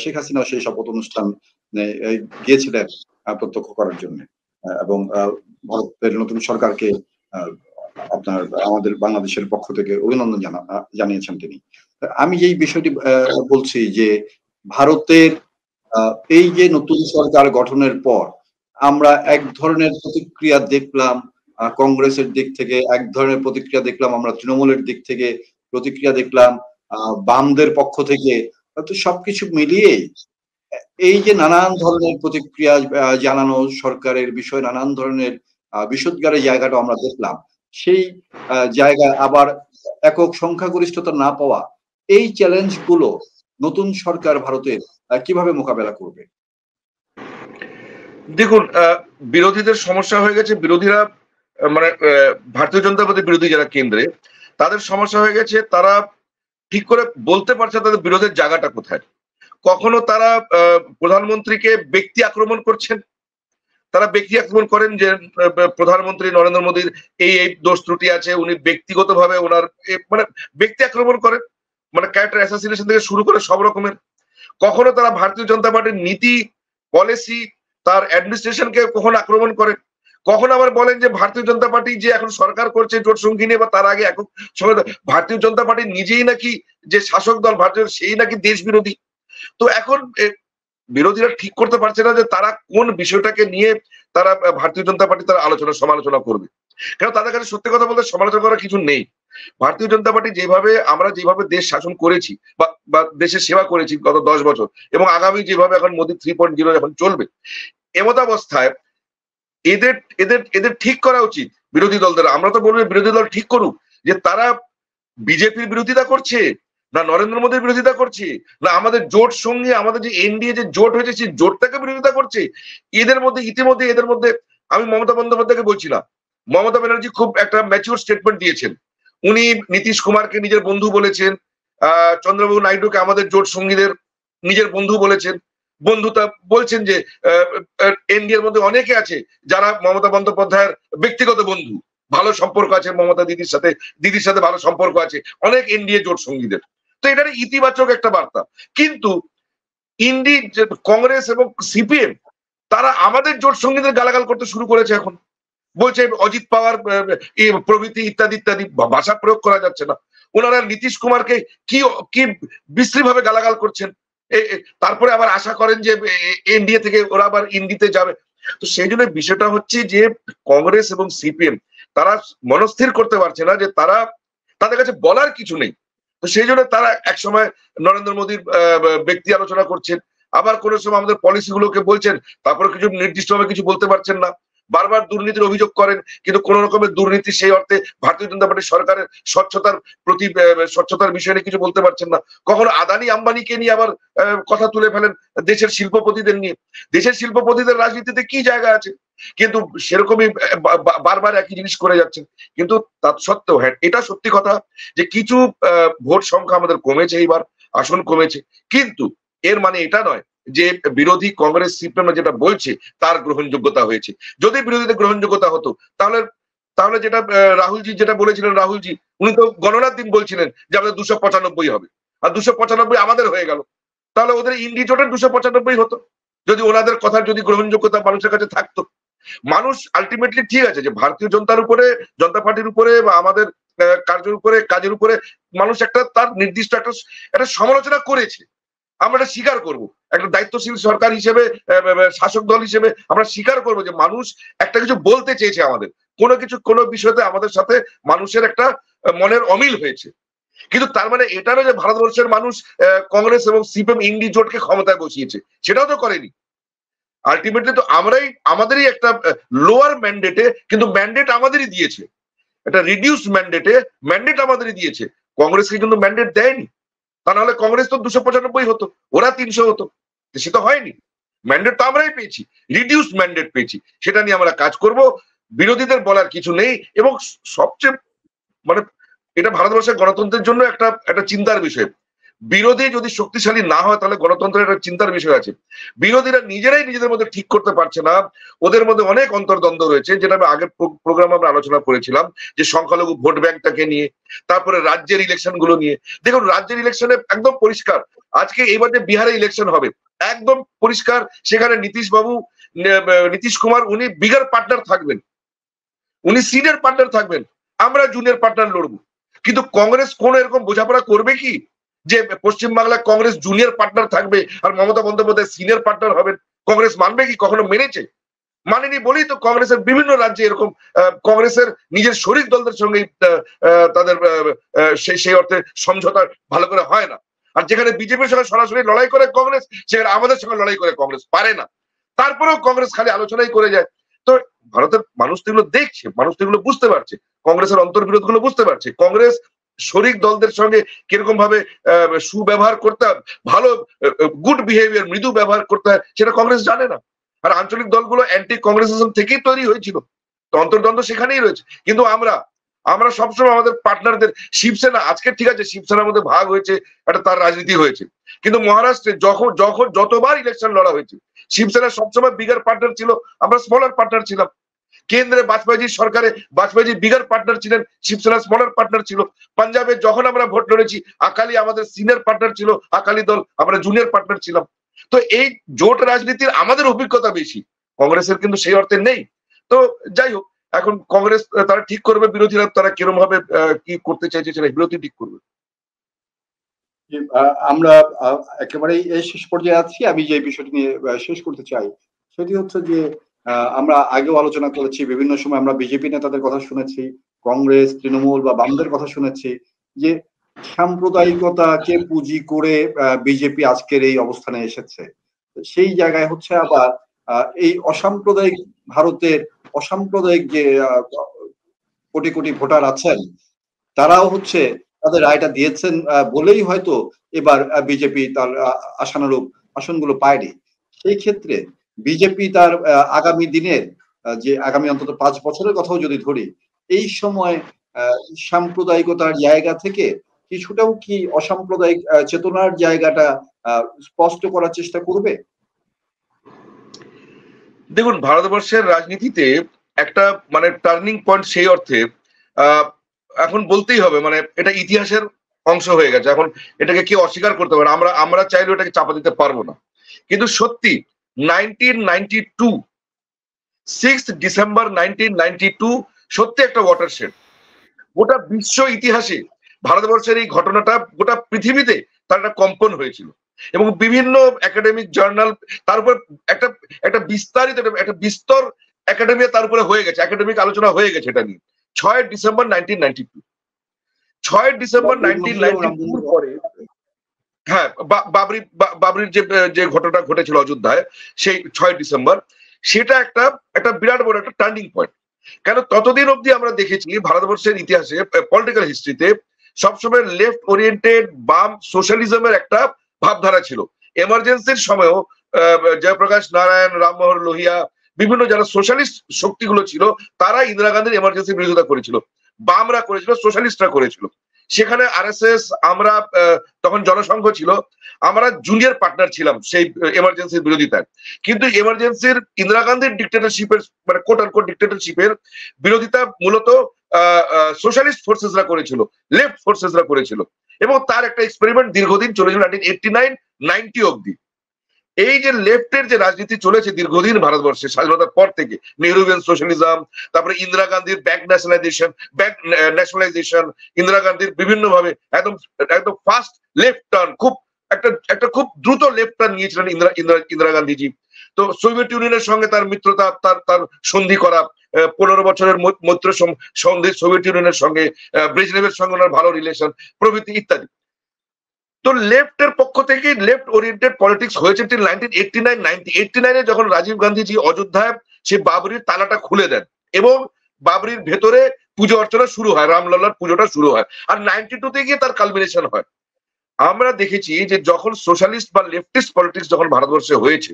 শেখ হাসিনা সেই শপথ অনুষ্ঠানে গিয়েছিলেন প্রত্যক্ষ করার জন্য, এবং ভারতের নতুন সরকারকে আপনার আমাদের বাংলাদেশের পক্ষ থেকে অভিনন্দন জানিয়েছেন তিনি। আমি এই বিষয়টি বলছি যে ভারতের এই যে নতুন সরকার গঠনের পর আমরা এক ধরনের প্রতিক্রিয়া দেখলাম কংগ্রেসের দিক থেকে, এক ধরনের প্রতিক্রিয়া দেখলাম আমরা তৃণমূলের দিক থেকে প্রতিক্রিয়া দেখলাম, বামদের পক্ষ থেকে। তো সবকিছু মিলিয়ে এই যে নানান ধরনের প্রতিক্রিয়া জানানো সরকারের বিষয়ে, নানান ধরনের বিষোদ্গারের জায়গাটা আমরা দেখলাম। সেই জায়গায় আবার একক সংখ্যাগরিষ্ঠতা না পাওয়া, এই চ্যালেঞ্জগুলো নতুন সরকার ভারতের কিভাবে মোকাবেলা করবে? দেখুন, বিরোধীদের সমস্যা হয়ে গেছে, বিরোধীরা মানে ভারতীয় জনতা পার্টির বিরোধী যারা কেন্দ্রে, তাদের সমস্যা হয়ে গেছে, তারা ঠিক করে বলতে পারছে তাদের বিরোধের জায়গাটা কোথায়। কখনো তারা প্রধানমন্ত্রীকে ব্যক্তি আক্রমণ করছেন, তারা ব্যক্তি আক্রমণ করেন যে প্রধানমন্ত্রী নরেন্দ্র মোদীর এই এই দোষ ত্রুটি আছে, উনি ব্যক্তিগতভাবে ওনার মানে ব্যক্তি আক্রমণ করেন, মানে ক্যারেক্টার অ্যাসাসিনেশন থেকে শুরু করে সব রকমের। কখনো তারা ভারতীয় জনতা পার্টির নীতি, পলিসি, তার অ্যাডমিনিস্ট্রেশনকে কখনো আক্রমণ করেন, কখনো আবার বলেন যে ভারতীয় জনতা পার্টি যে এখন সরকার করছে জোট সঙ্গী নিয়ে বা তার আগে একক ভারতীয় জনতা পার্টি নিজেই নাকি যে শাসক দল ভারতীয় সেই নাকি দেশ বিরোধী। তো এখন বিরোধীরা ঠিক করতে পারছে না যে তারা কোন বিষয়টাকে নিয়ে তারা ভারতীয় জনতা পার্টি তারা আলোচনা সমালোচনা করবে, কেন তাদের কাছে সত্যি কথা বলতে সমালোচনা করার কিছু নেই। ভারতীয় জনতা পার্টি আমরা যেভাবে দেশ শাসন করেছি বা দেশের সেবা করেছি গত 10 বছর, এবং আগামী যেভাবে এখন মোদী 3.0 যখন চলবে, এমতাবস্থায় এদের এদের এদের ঠিক করা উচিত বিরোধী দলদের। আমরা তো বলবো বিরোধী দল ঠিক করুক যে তারা বিজেপির বিরোধিতা করছে, না নরেন্দ্র মোদীর বিরোধিতা করছে, না আমাদের জোট সঙ্গে আমাদের যে এনডিএ যে জোট হয়েছে সেই জোটটাকে বিরোধিতা করছে। ইতিমধ্যে এদের মধ্যে আমি মমতা বন্দ্যোপাধ্যায়কে বলছিলাম, মমতা ব্যানার্জি খুব একটা ম্যাচিউর স্টেটমেন্ট দিয়েছেন। উনি নীতিশ কুমারকে নিজের বন্ধু বলেছেন, চন্দ্রবাবু নাইডুকে আমাদের জোট সঙ্গীদের নিজের বন্ধু বলেছেন। বন্ধুতা বলছেন যে এনডিএর মধ্যে অনেকে আছে যারা মমতা বন্দ্যোপাধ্যায়ের ব্যক্তিগত বন্ধু, ভালো সম্পর্ক আছে মমতা দিদির সাথে ভালো সম্পর্ক আছে অনেক এনডিএ জোট সঙ্গীদের। তো এটা ইতিবাচক একটা বার্তা। কিন্তু কংগ্রেস এবং সিপিএম তারা আমাদের জোট সঙ্গীদের গালাগাল করতে শুরু করেছে এখন। বলছে অজিত পাওয়ার প্রভৃতি ইত্যাদি ইত্যাদি, ভাষা প্রয়োগ করা যাচ্ছে না। ওনারা নীতিশ কুমারকে কি কি বিশ্রী ভাবে গালাগাল করছেন। তারপরে আবার আশা করেন যে এনডিএ থেকে ওরা আবার ইন্ডিতে যাবে। তো সেই জন্য বিষয়টা হচ্ছে যে কংগ্রেস এবং সিপিএম তারা মনস্থির করতে পারছে না যে তাদের কাছে বলার কিছু নেই। তো সেই জন্য তারা একসময় নরেন্দ্র মোদীর ব্যক্তি আলোচনা করছেন, আবার কোনো সময় আমাদের পলিসি গুলোকে বলছেন, তারপরে কিছু নির্দিষ্টভাবে কিছু বলতে পারছেন না। বারবার দুর্নীতির অভিযোগ করেন, কিন্তু কোন রকমের দুর্নীতি সেই অর্থে ভারতীয় জনতা পার্টি সরকারের স্বচ্ছতার বিষয়ে কিছু বলতে পারছেন না। কখনো আদানি আম্বানিকে নিয়ে আবার কথা তুলে ফেলেন, দেশের শিল্পপতিদের নিয়ে। দেশের শিল্পপতিদের রাজনীতিতে কি জায়গা আছে? কিন্তু সেরকমই বারবার একই জিনিস করে যাচ্ছেন। কিন্তু তৎসত্ত্বেও হ্যাঁ, এটা সত্যি কথা যে কিছু ভোট সংখ্যা আমাদের কমেছে, এইবার আসন কমেছে, কিন্তু এর মানে এটা নয় যে বিরোধী কংগ্রেস সিপিএম যেটা বলছে তার গ্রহণযোগ্যতা হয়েছে। যদি বিরোধীদের গ্রহণযোগ্যতা হতো তাহলে যেটা রাহুলজি যেটা বলেছিলেন, রাহুলজি উনি তো গণনার দিন বলছিলেন যে আমাদের 295 হবে, আর 295 আমাদের হয়ে গেল। তাহলে ওদের ইন্ডি জোটের 295 হতো যদি ওনাদের কথার যদি গ্রহণযোগ্যতা মানুষের কাছে থাকতো। মানুষ আলটিমেটলি ঠিক আছে যে ভারতীয় জনতা পার্টির উপরে বা আমাদের কাজের উপরে মানুষ একটা তার নির্দিষ্ট একটা সমালোচনা করেছে। আমরা এটা স্বীকার করবো, একটা দায়িত্বশীল সরকার হিসেবে, শাসক দল হিসেবে আমরা স্বীকার করবো যে মানুষ একটা কিছু বলতে চেয়েছে, আমাদের কোনো বিষয়তে আমাদের সাথে মানুষের একটা মনের অমিল হয়েছে। কিন্তু তার মানে এটা নয় যে ভারতবর্ষের মানুষ কংগ্রেস এবং সিপিএম ইন্ডি জোটকে ক্ষমতায় বসিয়েছে, সেটাও তো করেনি। আলটিমেটলি তো আমাদেরই একটা লোয়ার ম্যান্ডেটে, কিন্তু ম্যান্ডেট আমাদেরই দিয়েছে, একটা রিডিউস ম্যান্ডেট আমাদেরই দিয়েছে, কংগ্রেসকে কিন্তু ম্যান্ডেট দেয়নি। তা নাহলে কংগ্রেস তো 295 হতো, ওরা 300 হতো, সে তো হয়নি। ম্যান্ডেট তো আমরাই পেয়েছি, রিডিউস ম্যান্ডেট পেয়েছি, সেটা নিয়ে আমরা কাজ করব। বিরোধীদের বলার কিছু নেই। এবং সবচেয়ে মানে এটা ভারতবর্ষের গণতন্ত্রের জন্য একটা চিন্তার বিষয়। বিরোধী যদি শক্তিশালী না হয় তাহলে গণতন্ত্রের একটা চিন্তার বিষয় আছে। বিরোধীরা নিজেরাই নিজেদের মধ্যে ঠিক করতে পারছে না, ওদের মধ্যে অনেক অন্তর্দ্বন্দ্ব রয়েছে, যেটা আমি আগের প্রোগ্রামে আমরা আলোচনা করেছিলাম যে সংখ্যালঘু ভোট ব্যাংকটাকে নিয়ে, তারপরে রাজ্যের ইলেকশন গুলো নিয়ে। দেখুন রাজ্যের ইলেকশনে একদম পরিষ্কার, আজকে এইবার যে বিহারে ইলেকশন হবে একদম পরিষ্কার, সেখানে নীতিশ কুমার উনি বিগার পার্টনার থাকবেন, উনি সিনিয়র পার্টনার থাকবেন, আমরা জুনিয়র পার্টনার লড়বো। কিন্তু কংগ্রেস কোন এরকম বোঝাপড়া করবে কি যে পশ্চিমবাংলায় কংগ্রেস জুনিয়র পার্টনার থাকবে আর মমতা বন্দ্যোপাধ্যায় সিনিয়র পার্টনার হবেন? কংগ্রেস মানবে কি? কখনো মেনেছে? মানেনি বলেই তো কংগ্রেসের বিভিন্ন রাজ্যে এরকম কংগ্রেসের নিজের শরিক দলদের সঙ্গে তাদের সেই অর্থে সমঝোতা ভালো করে হয় না। আর যেখানে বিজেপির সঙ্গে সরাসরি লড়াই করে কংগ্রেস, সেখানে আমাদের সঙ্গে লড়াই করে কংগ্রেস পারে না। তারপরেও কংগ্রেস খালি আলোচনাই করে যায়। তো ভারতের মানুষ তো এগুলো দেখছে, মানুষ তো এগুলো বুঝতে পারছে, কংগ্রেসের অন্তর্বিরোধ গুলো বুঝতে পারছে, কংগ্রেস শরিক দলদের সঙ্গে কিরকম ভাবে সুব্যবহার করতে হয়, ভালো গুড বিহেভিয়ার, মৃদু ব্যবহার করতে হয়, সেটা কংগ্রেস জানে না। আর আঞ্চলিক দলগুলো অ্যান্টি কংগ্রেসিজম থেকেই তৈরি হয়েছিল, তো অন্তর্দ্বন্দ্ব সেখানেই রয়েছে। কিন্তু আমরা সবসময় আমাদের পার্টনারদের, শিবসেনা আজকে ঠিক আছে শিবসেনার মধ্যে ভাগ হয়েছে, একটা তার রাজনীতি হয়েছে, কিন্তু মহারাষ্ট্রে যখন যতবার ইলেকশন লড়া হয়েছে শিবসেনা সবসময় বিগার পার্টনার ছিল, আমরা স্মলার পার্টনার ছিলাম। কেন্দ্রে বাজপেয়ীজির সরকারে বাজপেয়ীজি বিগার পার্টনার ছিলেন, শিবসেনা স্মলার পার্টনার ছিল। পাঞ্জাবে যখন আমরা ভোট লড়েছি আকালি আমাদের সিনিয়র পার্টনার ছিল, আকালি দল আমরা জুনিয়র পার্টনার ছিলাম। তো এই জোট রাজনীতির আমাদের অভিজ্ঞতা বেশি, কংগ্রেসের কিন্তু সেই অর্থে নেই। তো যাই হোক, এখন কংগ্রেস তারা ঠিক করবে, বিরোধীরা তারা কিরকম ভাবে কি করতে চাইছে সেটা বিরোধী ঠিক করবে। আমরা একেবারেই এই শেষ পর্যায়ে আছি। আমি যে বিষয়টি নিয়ে শেষ করতে চাই সেটি হচ্ছে যে আমরা আগেও আলোচনা করেছি, বিভিন্ন সময় আমরা বিজেপি নেতাদের কথা শুনেছি, কংগ্রেস, তৃণমূল বা বামদের কথা শুনেছি যে সাম্প্রদায়িকতাকে পুঁজি করে বিজেপি আজকের এই অবস্থানে এসেছে। সেই জায়গায় হচ্ছে আবার এই অসাম্প্রদায়িক ভারতের অসাম্প্রদায়িক যে কোটি কোটি ভোটার আছেন তারাও হচ্ছে তাদের রায়টা দিয়েছেন বলেই হয়তো এবার বিজেপি তার আশানুরূপ আসনগুলো পায়নি। সেই ক্ষেত্রে বিজেপি তার আগামী দিনের যে আগামী অন্তত 5 বছরের কথাও যদি ধরি, এই সময় সাম্প্রদায়িকতার জায়গা থেকে কিছুটাও কি অসাম্প্রদায়িক চেতনার জায়গাটা স্পষ্ট করার চেষ্টা করবে? দেখুন, ভারতবর্ষের রাজনীতিতে একটা মানে টার্নিং পয়েন্ট সেই অর্থে এখন বলতেই হবে, মানে এটা ইতিহাসের অংশ হয়ে গেছে, এখন এটাকে কেউ অস্বীকার করতে পারে, আমরা চাইলেও এটাকে চাপা দিতে পারবো না। কিন্তু সত্যি 1992 6 ডিসেম্বর 1992 সত্যি একটা ওয়াটারশেড। গোটা বিশ্ব ইতিহাসে ভারতবর্ষের এই ঘটনাটা গোটা পৃথিবীতে তার একটা কম্পন হয়েছিল, এবং বিভিন্ন একাডেমিক জার্নাল তার উপর একটা একটা বিস্তারিত একটা বিস্তর একাডেমি তার উপরে হয়ে গেছে, একাডেমিক আলোচনা হয়ে গেছে এটা নিয়ে। 6 ডিসেম্বর 1992, 6 ডিসেম্বর 1992 পরে, হ্যাঁ, বাবরির যে ঘটনা ঘটেছিল অযোধ্যায় সেই 6 ডিসেম্বর, সেটা একটা বিরাট বড় একটা টার্নিং পয়েন্ট। কেন ততদিন অব্দি আমরা দেখেছি ভারতবর্ষের ইতিহাসে পলিটিক্যাল হিস্ট্রিতে সবসময় লেফট ওরিয়েন্টেড বাম সোশ্যালিজমের একটা ভাবধারা ছিল। এমার্জেন্সির সময়ও জয়প্রকাশ নারায়ণ, রামমোহন লোহিয়া, বিভিন্ন যারা সোশ্যালিস্ট শক্তিগুলো ছিল তারা ইন্দিরা গান্ধীর এমার্জেন্সির বিরোধিতা করেছিল, বামরা করেছিল, সোশ্যালিস্টরা করেছিল। সেখানে আরএসএস, আমরা তখন জনসংঘ ছিল, আমরা জুনিয়র পার্টনার ছিলাম সেই এমার্জেন্সির বিরোধিতায়। কিন্তু এমার্জেন্সির ইন্দিরা গান্ধীর ডিক্টেটরশিপের মানে কোট আনকোট ডিক্টেটরশিপের বিরোধিতা মূলত সোশ্যালিস্ট ফোর্সেসরা করেছিল, লেফট ফোর্সেসরা করেছিল, এবং তার একটা এক্সপেরিমেন্ট দীর্ঘদিন চলেছিল 1989-90 অব্দি। এই যে লেফটের যে রাজনীতি চলেছে দীর্ঘদিন ভারতবর্ষে স্বাধীনতার পর থেকে, নেহরুভিয়ান সোশ্যালিজম, তারপরে ইন্দিরা গান্ধীর ব্যাক ন্যাশনালাইজেশন, ইন্দিরা গান্ধীর বিভিন্ন ভাবে একদম একদম ফাস্ট লেফট টার্ন, একটা খুব দ্রুত লেফট টার্ন নিয়েছিলেন ইন্দিরা গান্ধীজি। তো সোভিয়েত ইউনিয়নের সঙ্গে তার মিত্রতা, তার সন্ধি করা, 15 বছরের মৈত্র সন্ধি সোভিয়েত ইউনিয়নের সঙ্গে, ব্রেজনেভের সঙ্গে ওনার ভালো রিলেশন প্রভৃতি ইত্যাদি। তো লেফটের পক্ষ থেকে লেফট ওরিয়েন্টেড পলিটিক্স হয়েছে 1989-90 যখন রাজীব গান্ধীজি অযোধ্যায় সে বাবরির তালাটা খুলে দেন এবং বাবরির ভেতরে পুজো অর্চনা শুরু হয়, রামলাল্লার পুজোটা শুরু হয়, আর 92-তে গিয়ে তার কালমিনেশন হয়। আমরা দেখেছি যে যখন সোশ্যালিস্ট বা লেফটিস্ট পলিটিক্স যখন ভারতবর্ষে হয়েছে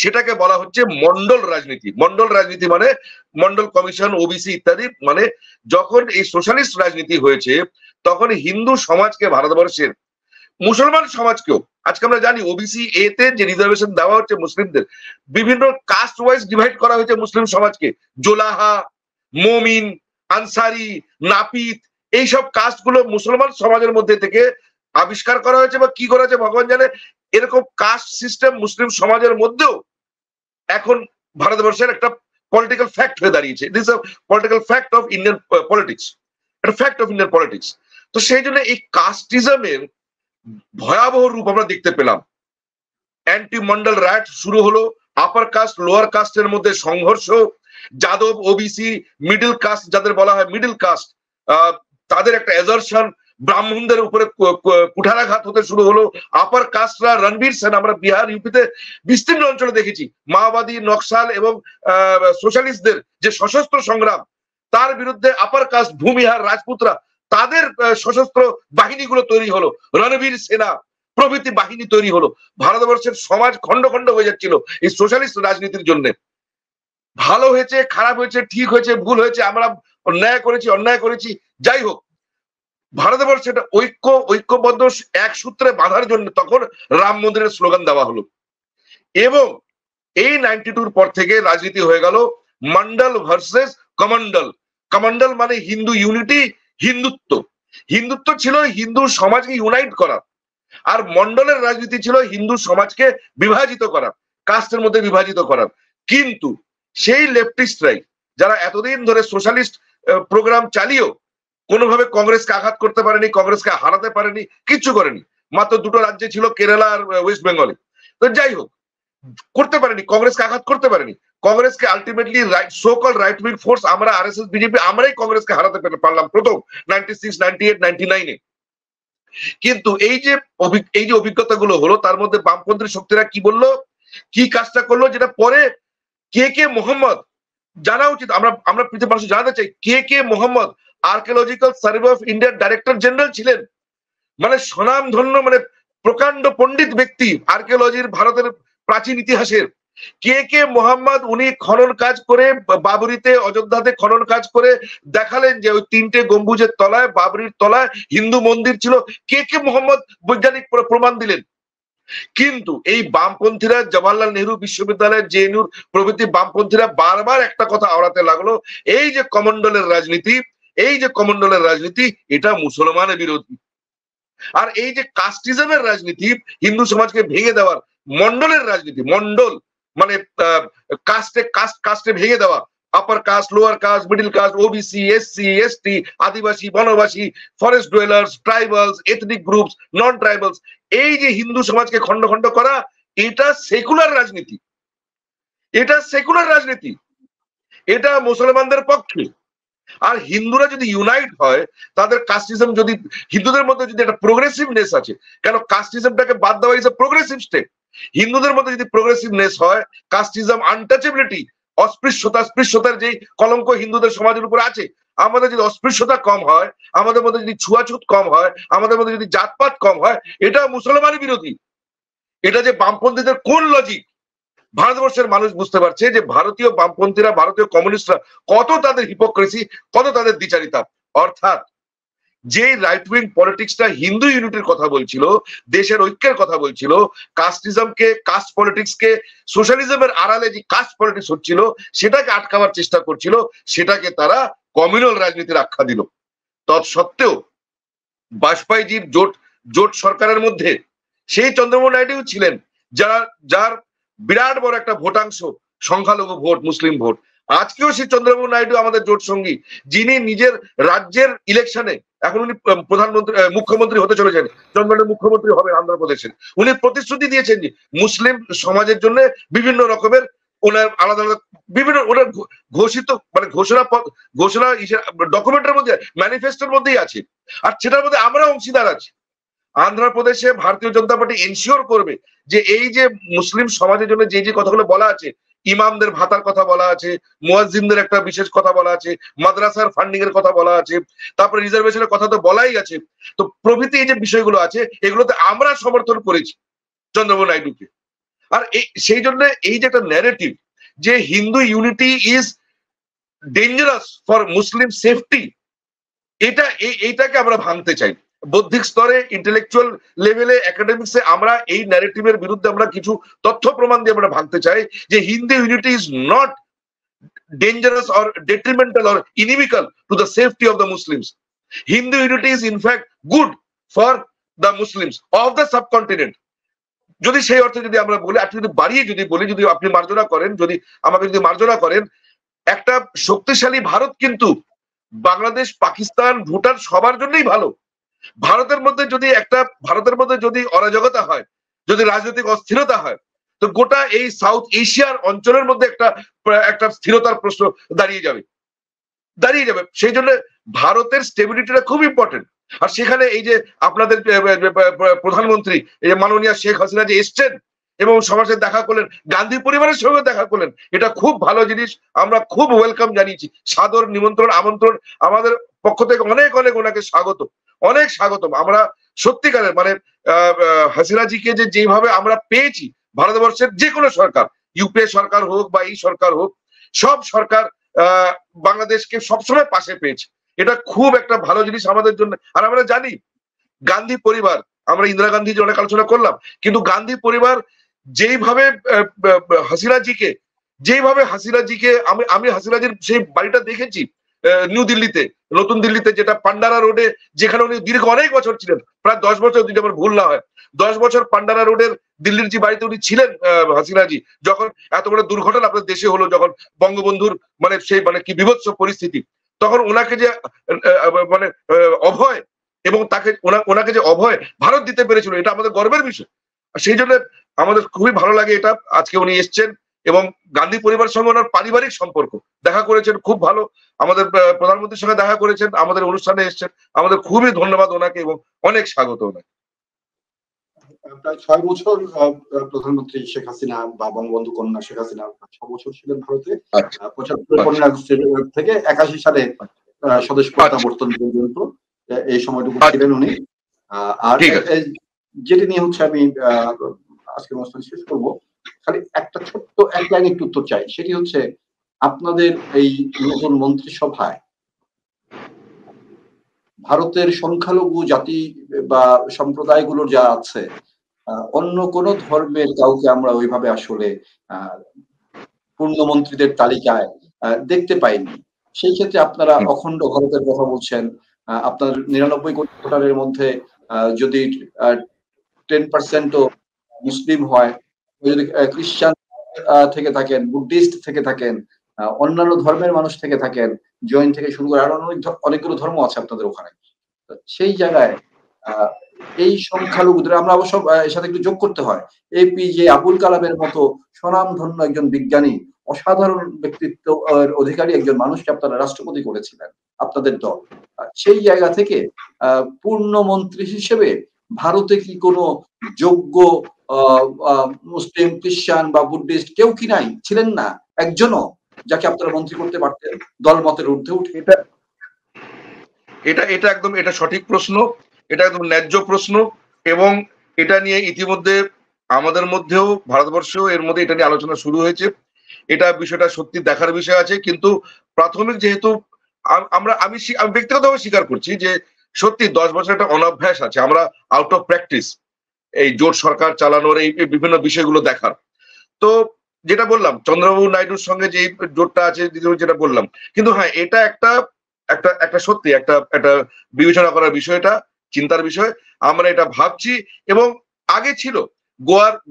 সেটাকে বলা হচ্ছে মন্ডল রাজনীতি। মন্ডল রাজনীতি মানে মন্ডল কমিশন, ওবিসি ইত্যাদি, মানে যখন এই সোশ্যালিস্ট রাজনীতি হয়েছে তখন হিন্দু সমাজকে, ভারতবর্ষের মুসলমান সমাজকেও, আজকে আমরা জানি ওবিসি এতে যে রিজার্ভেশন দেওয়া হচ্ছে মুসলিমদের, বিভিন্ন কাস্ট ওয়াইজ ডিভাইড করা হয়েছে মুসলিম সমাজকে, জোলাহা, মমিন, আনসারি, নাপিত, এইসব কাস্ট গুলো মুসলমান সমাজের মধ্যে থেকে আবিষ্কার করা হয়েছে, বা কি করা হয়েছে ভগবান জানে। এরকম কাস্ট সিস্টেম মুসলিম সমাজের মধ্যেও এখন ভারতবর্ষের একটা পলিটিক্যাল ফ্যাক্ট হয়ে দাঁড়িয়েছে। This is political fact of Indian politics, একটা ফ্যাক্ট অফ ইন্ডিয়ান পলিটিক্স। তো সেই জন্য এই কাস্টিজমের ভয়াবহ রূপ আমরা দেখতে পেলাম। অ্যান্টি মন্ডল রাইট শুরু হলো, আপার কাস্ট লোয়ার কাস্টের মধ্যে সংঘর্ষ, যাদব, ওবিসি, মিডল কাস্ট যাদের বলা হয় মিডল কাস্ট, তাদের একটা অ্যাজারশন, ব্রাহ্মণদের উপরে কুঠারাঘাত হতে শুরু হলো, আপার কাস্টরা, রণবীর সেন আমরা বিহার ইউপিতে বিস্তীর্ণ অঞ্চলে দেখেছি মাওবাদী, নকশাল এবং সোশ্যালিস্টদের যে সশস্ত্র সংগ্রাম, তার বিরুদ্ধে আপার কাস্ট, ভূমিহার, রাজপুতরা, তাদের সশস্ত্র বাহিনীগুলো তৈরি হলো, রণবীর সেনা প্রভৃতি বাহিনী তৈরি হলো। ভারতবর্ষের সমাজ খন্ড খন্ড হয়ে যাচ্ছিল এই সোশ্যালিস্ট রাজনীতির জন্য। ভালো হয়েছে, খারাপ হয়েছে, ঠিক হয়েছে, ভুল হয়েছে, আমরা ন্যায় করেছি, অন্যায় করেছি, যাই হোক, ভারতবর্ষে এটা ঐক্যবদ্ধ এক সূত্রে বাঁধার জন্য তখন রাম মন্দিরের স্লোগান দেওয়া হলো। এবং এই 92 পর থেকে রাজনীতি হয়ে গেল মন্ডল ভার্সেস কমন্ডল। কমন্ডল মানে হিন্দু ইউনিটি, হিন্দুত্ব। হিন্দুত্ব ছিল হিন্দু সমাজকে ইউনাইট করা, আর মন্ডলের রাজনীতি ছিল হিন্দু সমাজকে বিভাজিত করা, কাস্টের মধ্যে বিভাজিত করা। কিন্তু সেই লেফটিস্টরাই যারা এতদিন ধরে সোশ্যালিস্ট প্রোগ্রাম চালিয়েও কোনোভাবে কংগ্রেসকে আঘাত করতে পারেনি, কংগ্রেসকে হারাতে পারেনি, কিচ্ছু করেনি। মাত্র দুটো রাজ্যে ছিল, কেরালা আর ওয়েস্ট বেঙ্গলে। তো যাই হোক, করতে পারেনি, কংগ্রেসকে আঘাত করতে পারেনি। কংগ্রেসকে ultimately so call right wing force, আমরা আরএসএস, বিজেপি, আমরাই কংগ্রেসকে হারাতে পারলাম প্রথম 96, 98, 99-এ। কিন্তু এই যে অভিজ্ঞতাগুলো হলো, তার মধ্যে বামপন্থী শক্তিরা কি বললো, কি কাজটা করলো, যেটা পরে কে মোহাম্মদ জানা উচিত। আমরা পৃথিবীর মানুষ জানাতে চাই, কে মোহাম্মদ আর্কিওলজিক্যাল সার্ভে অফ ইন্ডিয়ার ডাইরেক্টর জেনারেল ছিলেন, মানে স্বনামধন্য, মানে প্রকাণ্ড পণ্ডিত ব্যক্তি আর্কিওলজির, ভারতের প্রাচীন ইতিহাসের। কে মোহাম্মদ উনি খনন কাজ করে বাবরিতে, অযোধ্যাতে খনন কাজ করে দেখালেন যে ওই 3টে গম্বুজের তলায়, বাবরির তলায় হিন্দু মন্দির ছিল। কে মোহাম্মদ বৈজ্ঞানিক প্রমাণ দিলেন। কিন্তু এই বামপন্থীরা, জওয়াহরলাল নেহরু বিশ্ববিদ্যালয়ের, জেএনইউর প্রভৃতি বামপন্থীরা বারবার একটা কথা আওড়াতে লাগলো, এই যে কমন্ডলের রাজনীতি, এটা মুসলমানের বিরোধী। আর এই যে কাস্টিজমের রাজনীতি, হিন্দু সমাজকে ভেঙে দেওয়ার, মন্ডলের রাজনীতি, মন্ডল মানে কাস্টে ভেঙে দেওয়া, upper caste, lower caste, middle caste, OBC, SC, ST, Adivasi, বনবাসী, forest dwellers, tribals, ethnic groups, non tribals, এই যে হিন্দু সমাজকে খন্ড খন্ড করা, এটা সেকুলার রাজনীতি, এটা মুসলমানদের পক্ষে। আর হিন্দুরা যদি ইউনাইট হয়, তাদের কাস্টিজম যদি, হিন্দুদের মধ্যে যদি একটা প্রোগ্রেসিভনেস আছে, কেন কাস্টিজমটাকে বাদ দেওয়া ইজ এ প্রোগ্রেসিভ স্টেপ। হিন্দুদের মধ্যে যদি প্রোগ্রেসিভনেস হয়, কাস্টিজম, আনটাচেবিলিটি, স্পৃশ্যতার যে কলঙ্ক হিন্দুদের সমাজের উপর আছে, আমাদের যদি অস্পৃশ্যতা কম হয়, আমাদের মধ্যে যদি ছুয়াছুত কম হয়, আমাদের মধ্যে যদি জাতপাত কম হয়, এটা মুসলমান বিরোধী। এটা যে বামপন্থীদের কোন লজিক, ভারতবর্ষের মানুষ বুঝতে পারছে যে ভারতীয় বামপন্থীরা, ভারতীয় কমিউনিস্টরা কত তাদের হিপোক্রেসি, কত তাদের দ্বিচারিতা। অর্থাৎ যে রাইট উইং পলিটিক্সটা হিন্দু ইউনিটির কথা বলছিল, দেশের ঐক্যের কথা বলছিল, কাস্টিজমকে, কাস্ট পলিটিক্সকে, সোশ্যালিজমের আড়ালে যে কাস্ট পলিটিক্স হচ্ছিল সেটাকে আটকাবার চেষ্টা করছিল, সেটাকে তারা কমিউনাল রাজনীতির আখ্যা দিল। তৎসত্ত্বেও বাজপেয়ীজির জোট সরকারের মধ্যে সেই চন্দ্রবাবু নাইডু ছিলেন, যার বিরাট বড় একটা ভোটাংশ সংখ্যালঘু ভোট, মুসলিম ভোট। আজকেও সেই চন্দ্রবাবু নাইডু আমাদের জোট সঙ্গী, যিনি নিজের রাজ্যের ইলেকশনে, এখন উনি মুখ্যমন্ত্রী হতে চলেছেন, জন্মের মুখ্যমন্ত্রী হবেন অন্ধ্রপ্রদেশের। উনি প্রতিশ্রুতি দিয়েছেন যে মুসলিম সমাজের জন্য বিভিন্ন রকমের ওনার আলাদা আলাদা বিভিন্ন ওনার ঘোষিত, মানে ঘোষণা ডকুমেন্টের মধ্যে, ম্যানিফেস্টোর মধ্যেই আছে, আর সেটার মধ্যে আমরা অংশীদার আছি। আন্ধ্রপ্রদেশে ভারতীয় জনতা পার্টি এনশিওর করবে যে এই যে মুসলিম সমাজের জন্য যে কথাগুলো বলা আছে, ইমামদের ভাতার কথা বলা আছে, মুয়াজ্জিনদের একটা বিশেষ কথা বলা আছে, মাদ্রাসার ফান্ডিং এর কথা বলা আছে, তারপরে রিজার্ভেশনের কথা তো বলাই আছে, তো প্রভৃতি এই যে বিষয়গুলো আছে, এগুলোতে আমরা সমর্থন করেছি চন্দ্রবাবু নাইডুকে। আর সেই জন্য এই যে একটা ন্যারেটিভ যে Hindu unity is dangerous for Muslim safety, এইটাকে আমরা ভাঙতে চাই। বৌদ্ধিক স্তরে, ইন্টেলেকচুয়াল লেভেলে, একাডেমিক্সে আমরা এই ন্যারেটিভের বিরুদ্ধে আমরা কিছু তথ্য প্রমাণ দিয়ে আমরা ভাঙতে চাই যে Hindu unity is not dangerous or detrimental or ইনিমিক্যাল to the safety of the Muslims. Hindu unity is in fact good for the Muslims of the subcontinent. যদি সেই অর্থে যদি আমরা বলি, আপনি যদি বাড়িয়ে যদি বলি, যদি আপনি মার্জনা করেন, যদি আমাকে যদি মার্জনা করেন, একটা শক্তিশালী ভারত কিন্তু বাংলাদেশ, পাকিস্তান, ভুটান সবার জন্যই ভালো। ভারতের মধ্যে যদি অরাজকতা হয়, যদি রাজনৈতিক অস্থিরতা হয়, তো গোটা এই সাউথ এশিয়ার অঞ্চলের মধ্যে একটা স্থিরতার প্রশ্ন দাঁড়িয়ে যাবে। সেই জন্য ভারতের স্টেবিলিটিটা খুব ইম্পর্টেন্ট। আর সেখানে এই যে আপনাদের প্রধানমন্ত্রী এই যে মাননীয় শেখ হাসিনা যে এসছেন এবং সবার সাথে দেখা করলেন, গান্ধী পরিবারের সঙ্গে দেখা করলেন, এটা খুব ভালো জিনিস। আমরা খুব ওয়েলকাম জানিয়েছি, সাদর নিমন্ত্রণ আমন্ত্রণ আমাদের পক্ষ থেকে অনেক অনেক ওনাকে স্বাগত, অনেক স্বাগতম। আমরা সত্যিকারের মানে হাসিনাজিকে যে যেভাবে আমরা পেয়েছি, ভারতবর্ষের যে কোনো সরকার, ইউপিএ সরকার হোক বা এই সরকার হোক, সব সরকার বাংলাদেশকে সবসময় পাশে পেয়েছে। এটা খুব একটা ভালো জিনিস আমাদের জন্য। আর আমরা জানি গান্ধী পরিবার, আমরা ইন্দিরা গান্ধী যে অনেক আলোচনা করলাম, কিন্তু গান্ধী পরিবার যেইভাবে হাসিনাজিকে আমি হাসিনাজির সেই বাড়িটা দেখেছি নিউ দিল্লিতে, নতুন দিল্লিতে, যেটা পান্ডারা রোডে, যেখানে উনি দীর্ঘ অনেক বছর ছিলেন, প্রায় 10 বছর, যদি আমার ভুল না হয় 10 বছর পান্ডারা রোডের দিল্লির যে বাড়িতে উনি ছিলেন হাসিনাজি, যখন এত বড় দুর্ঘটনা আপনার দেশে হলো, যখন বঙ্গবন্ধুর মানে সেই মানে কি বিভৎস পরিস্থিতি, তখন ওনাকে যে মানে অভয়, এবং ওনাকে যে অভয় ভারত দিতে পেরেছিল, এটা আমাদের গর্বের বিষয়। সেই জন্য আমাদের খুবই ভালো লাগে এটা আজকে উনি এসছেন, এবং গান্ধী পরিবারের সঙ্গে ওনার পারিবারিক সম্পর্ক দেখা করেছেন, খুব ভালো। আমাদের প্রধানমন্ত্রীর সঙ্গে দেখা করেছেন, আমাদের অনুষ্ঠানে এসছেন, আমাদের খুবই ধন্যবাদ ওনাকে এবং অনেক স্বাগত ওনাকে। প্রায় 6 বছর প্রধানমন্ত্রী শেখ হাসিনা বা বঙ্গবন্ধু কন্যা শেখ হাসিনা 6 বছর ছিলেন ভারতে। 75 আগস্ট থেকে 81 সালে স্বদেশ প্রত্যাবর্তন পর্যন্ত এই সময়টুকু ছিলেন উনি। আর যেটি নিয়ে হচ্ছে আমি আজকের অনুষ্ঠান শেষ করব, খালি একটা ছোট্ট এক লাইন একটু উত্তর চাই। সেটি হচ্ছে, আপনাদের এই নতুন মন্ত্রিসভায় ভারতের সংখ্যালঘু জাতি বা সম্প্রদায়গুলো যা আছে, অন্য কোন ধর্মের কাউকে আমরা ওইভাবে আসলে পূর্ণমন্ত্রীদের তালিকায় দেখতে পাইনি। সেই ক্ষেত্রে আপনারা অখণ্ড ভারতের কথা বলছেন। আপনার 99 কোটি ভোটারের মধ্যে যদি 10%ও মুসলিম হয়, যদি খ্রিস্টান থেকে থাকেন, বুদ্ধিস্ট থেকে থাকেন, অন্যান্য ধর্মের মানুষ থেকে থাকেন, জৈন থেকে শুরু করে আরো অনেকগুলো ধর্ম আছে আপনাদের ওখানে, সেই জায়গায় এই সংখ্যালঘুদের আমরা অবশ্য এর সাথে একটু যোগ করতে হয়, এপিজে আবুল কালামের মতো স্বনামধন্য একজন বিজ্ঞানী, অসাধারণ ব্যক্তিত্ব অধিকারী একজন মানুষকে আপনারা রাষ্ট্রপতি করেছিলেন আপনাদের দল। সেই জায়গা থেকে পূর্ণমন্ত্রী হিসেবে ভারতে কি কোনো যোগ্য মুসলিম, খ্রিস্টান বা বুদ্ধিস্ট কেউ কি নাই, ছিলেন না একজনও, যাকে আপনারা মন্ত্রী করতে পারতেন দল মতের ঊর্ধ্বে উঠে? এটা একদম এটা সঠিক প্রশ্ন, এটা একদম ন্যায্য প্রশ্ন, এবং এটা নিয়ে ইতিমধ্যে আমাদের মধ্যেও, ভারতবর্ষেও এর মধ্যে এটা নিয়ে আলোচনা শুরু হয়েছে। এটা বিষয়টা সত্যি দেখার বিষয় আছে, কিন্তু প্রাথমিক যেহেতু আমি ব্যক্তিগতভাবে স্বীকার করছি যে সত্যি 10 বছর একটা অনভ্যাস আছে, আমরা আউট অফ প্র্যাকটিস এই জোট সরকার চালানোর এই বিভিন্ন বিষয়গুলো দেখার। তো যেটা বললাম চন্দ্রবাবু নাইডুর সঙ্গে যে জোটটা আছে, যেটা বললাম, কিন্তু হ্যাঁ এটা একটা সত্যি একটা বিবেচনা করার বিষয়, এটা চিন্তার বিষয়। আমরা এটা ভাবছি, এবং আগে ছিল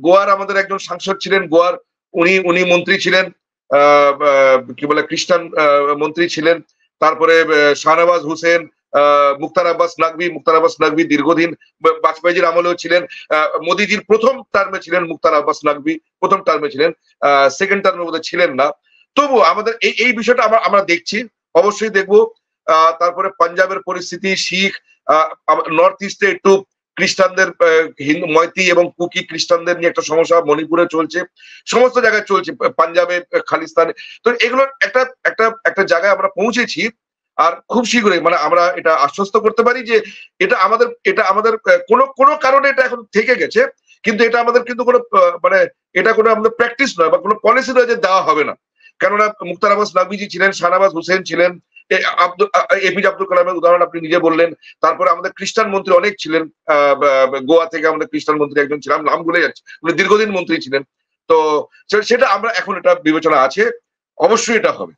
গোয়ার আমাদের একজন সাংসদ ছিলেন, গোয়ার উনি মন্ত্রী ছিলেন, কি বলে খ্রিস্টান মন্ত্রী ছিলেন। তারপরে শাহনওয়াজ হুসেন, মুখতার আব্বাস নাকভি দীর্ঘদিন বাজপেয়ীজির আমলেও ছিলেন, মোদিজির প্রথম টার্মে ছিলেন মুখতার আব্বাস নাকভি, প্রথম টার্মে ছিলেন, সেকেন্ড টার্মে বোধহয় ছিলেন না। তবু আমাদের এই বিষয়টা আমরা দেখছি, অবশ্যই দেখবো। তারপরে পাঞ্জাবের পরিস্থিতি, শিখ, নর্থ ইস্টে একটু খ্রিস্টানদের, হিন্দু মৈতি এবং কুকি খ্রিস্টানদের নিয়ে একটা সমস্যা মণিপুরে চলছে, সমস্ত জায়গায় চলছে, পাঞ্জাবে, খালিস্তানে। তো এগুলোর একটা জায়গায় আমরা পৌঁছেছি। আর খুব শীঘ্রই মানে আমরা এটা আশ্বস্ত করতে পারি যে এটা আমাদের কোনো কারণে এটা এখন থেকে গেছে, কিন্তু এটা আমাদের কিন্তু কোনো মানে এটা কোনো আমাদের প্র্যাকটিস নয় বা কোনো পলিসি নয় যে দেওয়া হবে না। কেননা মুখতার আব্বাস নাকভিজি ছিলেন, শাহনওয়াজ হুসেন ছিলেন, এপিজে আব্দুল কালামের উদাহরণ আপনি নিজে বললেন। তারপরে আমাদের খ্রিস্টান মন্ত্রী অনেক ছিলেন, গোয়া থেকে আমাদের খ্রিস্টান মন্ত্রী একজন ছিলাম, নাম ভুলে যাচ্ছে, উনি দীর্ঘদিন মন্ত্রী ছিলেন। তো সেটা আমরা এখন এটা বিবেচনা আছে, অবশ্যই এটা হবে,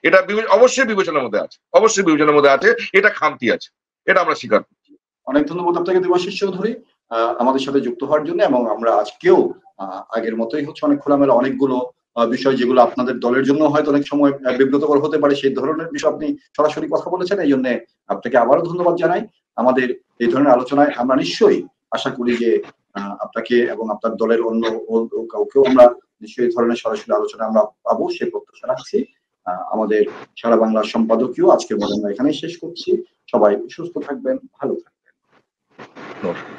এটা অবশ্যই বিবেচনার মধ্যে আছে, অবশ্যই বিবেচনার মধ্যে আছে, এটা খামতি আছে, এটা আমরা স্বীকার করছি। অনেক ধন্যবাদ আপনাকে দেবাশিস চৌধুরী আমাদের সাথে যুক্ত হওয়ার জন্য। এবং আমরা আজকেও আগের মতোই হচ্ছে অনেক খোলামেলা অনেকগুলো বিষয়, যেগুলো আপনাদের দলের জন্য হয়তো অনেক সময় বিব্রতকর হতে পারে, সেই ধরনের বিষয় আপনি সরাসরি কথা বলেছেন, এই জন্য আপনাকে আবারও ধন্যবাদ জানাই। আমাদের এই ধরনের আলোচনায় আমরা নিশ্চয়ই আশা করি যে আপনাকে এবং আপনার দলের অন্য কাউকেও আমরা নিশ্চয়ই এই ধরনের সরাসরি আলোচনা আমরা পাবো, সেই প্রত্যাশা রাখছি। আমাদের সারা বাংলা সম্পাদকীয় আজকের মতো আমরা এখানেই শেষ করছি। সবাই সুস্থ থাকবেন, ভালো থাকবেন। নমস্কার।